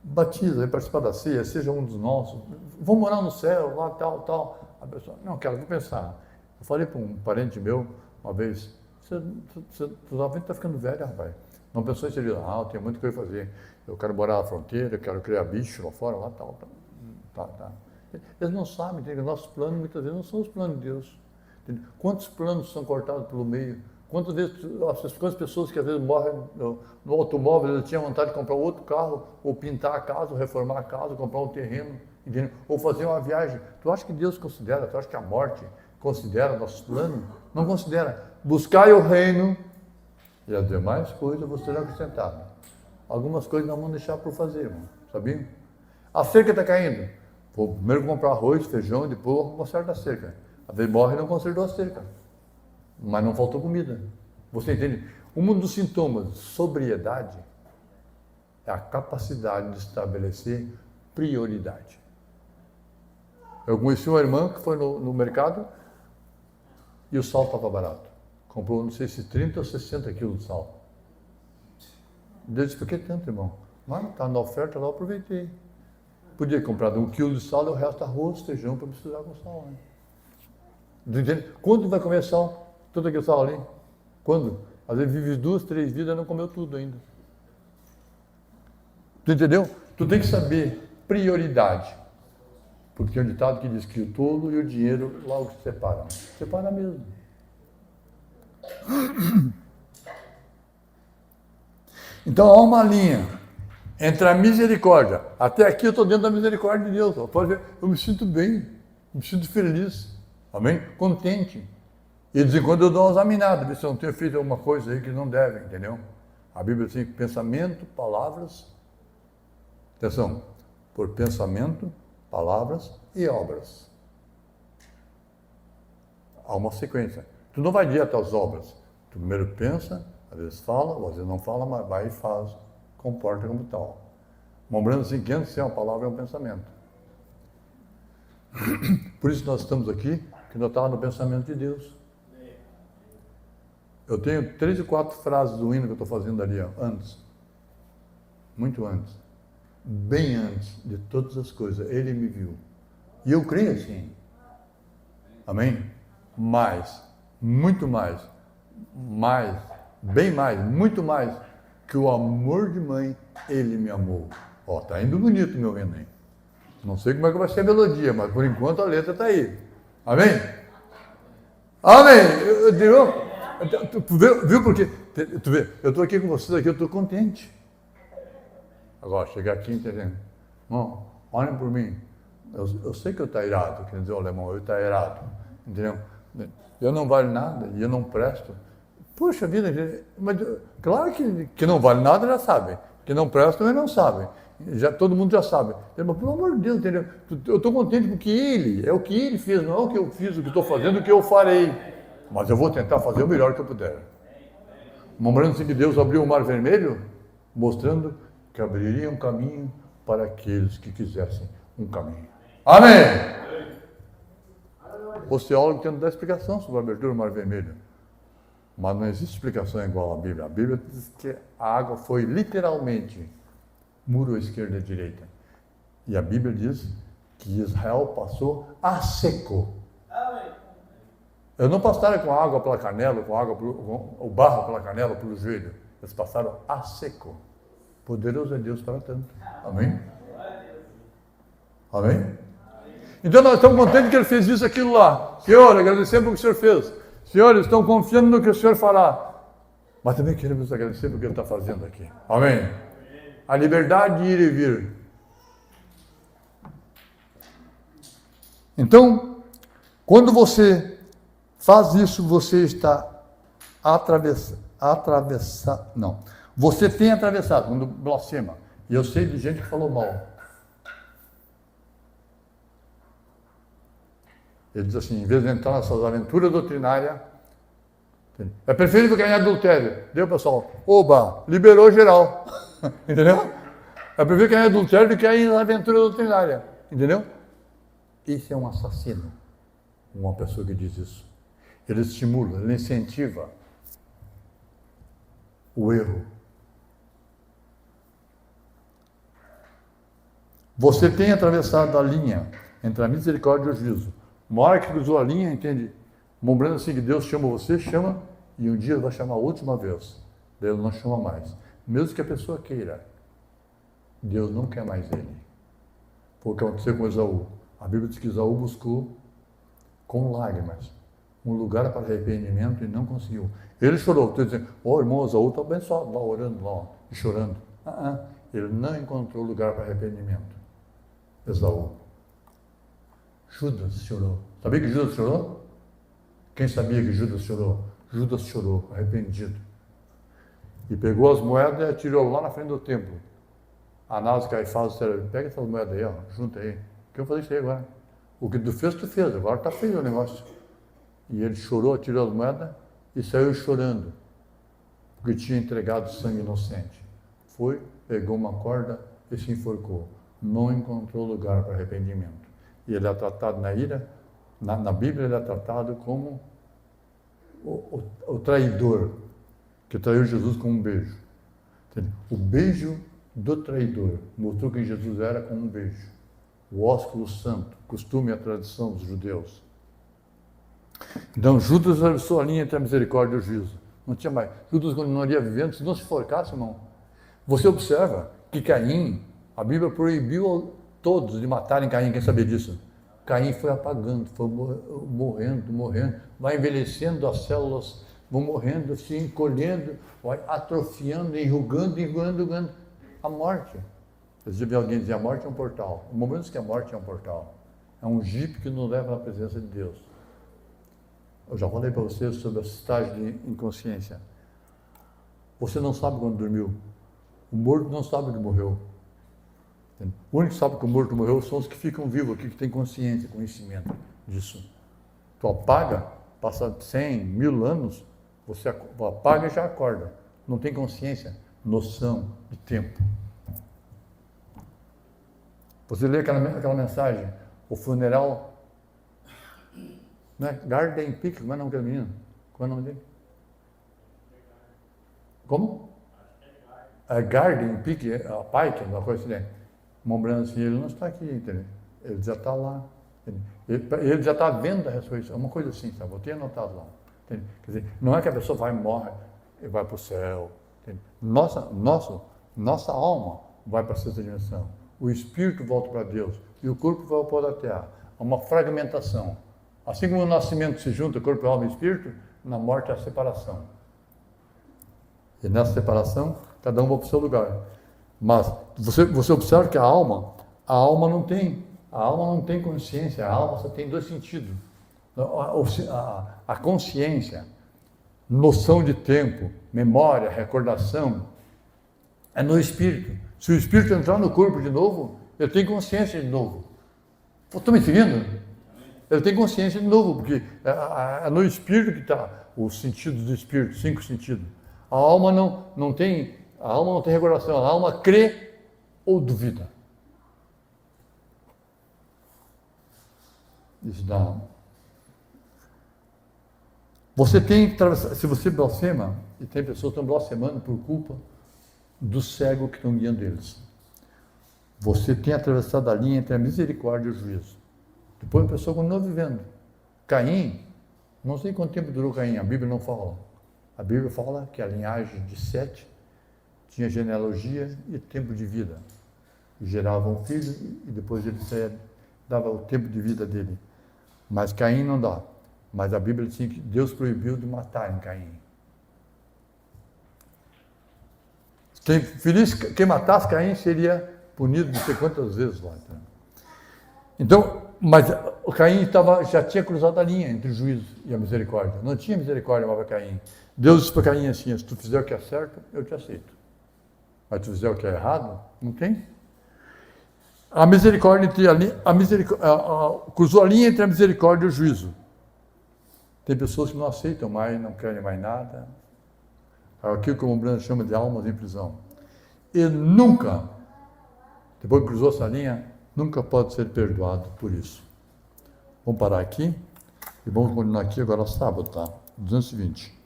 Batiza, vai participar da ceia, seja um dos nossos. Vão morar no céu, lá, tal. A pessoa, não, cara, vou pensar. Eu falei para um parente meu, uma vez, você está ficando velho, rapaz. Não pensou em servir, eu tenho muito o que fazer. Eu quero morar na fronteira, eu quero criar bicho lá fora, lá, tal. Tá. Eles não sabem, entende? Nossos planos, muitas vezes, não são os planos de Deus. Entende? Quantos planos são cortados pelo meio? Quantas pessoas que às vezes morrem no automóvel, eles tinham vontade de comprar outro carro, ou pintar a casa, ou reformar a casa, ou comprar um terreno, entendeu? Ou fazer uma viagem. Tu acha que Deus considera, tu acha que a morte considera nossos planos? Não considera. Buscai o reino e as demais coisas vos serão acrescentadas. Algumas coisas nós vamos deixar por fazer, irmão, sabia? A cerca está caindo. Vou primeiro comprar arroz, feijão, depois conserto a cerca. Às vezes morre e não consertou a cerca. Mas não faltou comida. Você entende? Um dos sintomas de sobriedade é a capacidade de estabelecer prioridade. Eu conheci uma irmã que foi no mercado e o sal estava barato. Comprou, não sei se 30 ou 60 quilos de sal. Eu disse, por que tanto, irmão? Mas está na oferta lá, eu aproveitei. Podia comprar 1 quilo de sal e o resto arroz, feijão, para misturar com sal. Né? Entende? Quando vai comer sal? Todo aquele sal ali. Quando? Às vezes vive 2, 3 vidas e não comeu tudo ainda. Tu entendeu? Tu tem que saber prioridade. Porque tem um ditado que diz que o tolo e o dinheiro logo se separam. Separa mesmo. Então há uma linha entre a misericórdia. Até aqui eu estou dentro da misericórdia de Deus. Pode ver, eu me sinto bem, me sinto feliz. Amém? Contente. E de vez em quando eu dou uma examinada, ver se eu não tenho feito alguma coisa aí que não deve, entendeu? A Bíblia diz pensamento, palavras, atenção, por pensamento, palavras e obras. Há uma sequência. Tu não vai direto às obras. Tu primeiro pensa, às vezes fala, ou às vezes não fala, mas vai e faz, comporta como tal. Lembrando assim que antes de ser uma palavra é um pensamento. Por isso nós estamos aqui, que nós estávamos no pensamento de Deus. Eu tenho 3 ou 4 frases do hino que eu estou fazendo ali, antes. Muito antes. Bem antes de todas as coisas, Ele me viu. E eu creio assim. Amém? Mais, muito mais, bem mais, muito mais que o amor de mãe, Ele me amou. Ó, tá indo bonito meu hino, hein? Não sei como é que vai ser a melodia, mas por enquanto a letra está aí. Amém? Amém! Tu viu porque? Tu vê, eu estou aqui com vocês aqui, eu estou contente. Agora, chegar aqui entendendo. Não, olhem por mim. Eu sei que eu estou irado, quer dizer o alemão, eu estou irado. Entendeu? Eu não vale nada e eu não presto. Puxa vida, mas claro que não vale nada, já sabe. Que não presta também não sabe. Todo mundo já sabe. Mas, pelo amor de Deus, entendeu? Eu estou contente porque ele, é o que ele fez, não é o que eu fiz, o que estou fazendo, o que eu farei. Mas eu vou tentar fazer o melhor que eu puder. Lembrando-se que Deus abriu o mar vermelho, mostrando que abriria um caminho para aqueles que quisessem um caminho. Amém! Os teólogos tentam dar explicação sobre a abertura do mar vermelho. Mas não existe explicação igual à Bíblia. A Bíblia diz que a água foi literalmente muro à esquerda e à direita. E a Bíblia diz que Israel passou a seco. Eu não passaram com água pela canela, com o barro pela canela, pelo joelho. Eles passaram a seco. Poderoso é Deus para tanto. Amém? Amém? Então nós estamos contentes que ele fez isso, aquilo lá. Senhor, agradecemos o que o Senhor fez. Senhor, estão confiando no que o Senhor fará. Mas também queremos agradecer pelo que ele está fazendo aqui. Amém? A liberdade de ir e vir. Então, quando você faz isso, você está não. Você tem atravessado, quando blasfema. E eu sei de gente que falou mal. Ele diz assim, em vez de entrar nessas aventuras doutrinárias, é preferível ganhar adultério. Deu, pessoal? Oba, liberou geral. Entendeu? É preferível ganhar adultério do que ir na aventura doutrinária. Entendeu? Esse é um assassino. Uma pessoa que diz isso. Ele estimula, ele incentiva o erro. Você tem atravessado a linha entre a misericórdia e o juízo. Uma hora que cruzou a linha, entende? Lembrando assim que Deus chama você, chama, e um dia vai chamar a última vez. Deus não chama mais. Mesmo que a pessoa queira, Deus não quer mais ele. Foi o que aconteceu com Esaú. A Bíblia diz que Esaú buscou com lágrimas um lugar para arrependimento e não conseguiu. Ele chorou. Estou dizendo, irmão Esaú está abençoado lá, orando lá, e chorando. Ele não encontrou lugar para arrependimento. Esaú. Judas chorou. Sabia que Judas chorou? Quem sabia que Judas chorou? Judas chorou, arrependido. E pegou as moedas e atirou lá na frente do templo. Anás e Caifás disseram, pega essas moedas aí, junta aí. O que eu vou fazer isso aí agora? O que tu fez, agora está feio o negócio. E ele chorou, atirou as moedas e saiu chorando, porque tinha entregado sangue inocente. Foi, pegou uma corda e se enforcou. Não encontrou lugar para arrependimento. E ele é tratado na ira, na Bíblia ele é tratado como o traidor, que traiu Jesus com um beijo. O beijo do traidor mostrou quem Jesus era com um beijo. O ósculo santo, costume e a tradição dos judeus. Então Judas atravessou a linha entre a misericórdia e o juízo. Não tinha mais. Judas continuaria vivendo se não se forcasse, irmão. Você observa que Caim, a Bíblia proibiu todos de matarem Caim. Quem sabia disso? Caim foi apagando, foi morrendo, vai envelhecendo, as células vão morrendo, se encolhendo, vai atrofiando, enrugando. A morte. Eu vi alguém dizer, a morte é um portal. No momento que a morte é um portal, é um jipe que nos leva à presença de Deus. Eu já falei para vocês sobre a estágio de inconsciência. Você não sabe quando dormiu. O morto não sabe que morreu. O único que sabe que o morto morreu são os que ficam vivos aqui, que têm consciência, conhecimento disso. Tu apaga, passa 100, 1000 anos, você apaga e já acorda. Não tem consciência, noção de tempo. Você lê aquela mensagem, o funeral, né? Garden Peak, como é o nome daquele menino? Qual é o nome dele? Como? Garden Peak, a Pike, uma coisa assim, né? Lembrando assim, ele não está aqui, entendeu? Ele já está lá. Ele já está vendo a ressurreição, uma coisa assim, sabe? Eu tenho anotado lá. Entendeu? Quer dizer, não é que a pessoa vai e morre e vai para o céu. Nossa alma vai para a sexta dimensão. O espírito volta para Deus e o corpo vai ao pó da terra. É uma fragmentação. Assim como no nascimento se junta corpo, alma e espírito, na morte é a separação. E nessa separação, cada um vai para o seu lugar. Mas você observa que a alma não tem consciência, a alma só tem dois sentidos. A consciência, noção de tempo, memória, recordação, É no espírito. Se o espírito entrar no corpo de novo, ele tem consciência de novo. Estão me seguindo? Ele tem consciência de novo, porque é no espírito que está os sentidos do espírito, 5 sentidos. A alma não tem regulação, a alma crê ou duvida. Isso dá. Você tem que atravessar, se você blasfema, e tem pessoas que estão blasfemando por culpa do cego que estão guiando eles. Você tem atravessado a linha entre a misericórdia e o juízo. Depois a pessoa continua vivendo. Caim, não sei quanto tempo durou Caim, a Bíblia não fala. A Bíblia fala que a linhagem de Sete tinha genealogia e tempo de vida. E gerava um filho e depois ele dava o tempo de vida dele. Mas Caim não dá. Mas a Bíblia diz que Deus proibiu de matar em Caim. Quem matasse Caim seria punido não sei quantas vezes lá. Então, mas o Caim já tinha cruzado a linha entre o juízo e a misericórdia. Não tinha misericórdia mais para Caim. Deus disse para Caim assim: se tu fizer o que é certo, eu te aceito. Mas se tu fizer o que é errado, não tem. A misericórdia cruzou a linha entre a misericórdia e o juízo. Tem pessoas que não aceitam mais, não querem mais nada. Aquilo que o Brando chama de almas em prisão. E nunca, depois que cruzou essa linha, nunca pode ser perdoado por isso. Vamos parar aqui e vamos continuar aqui agora sábado, tá? 220.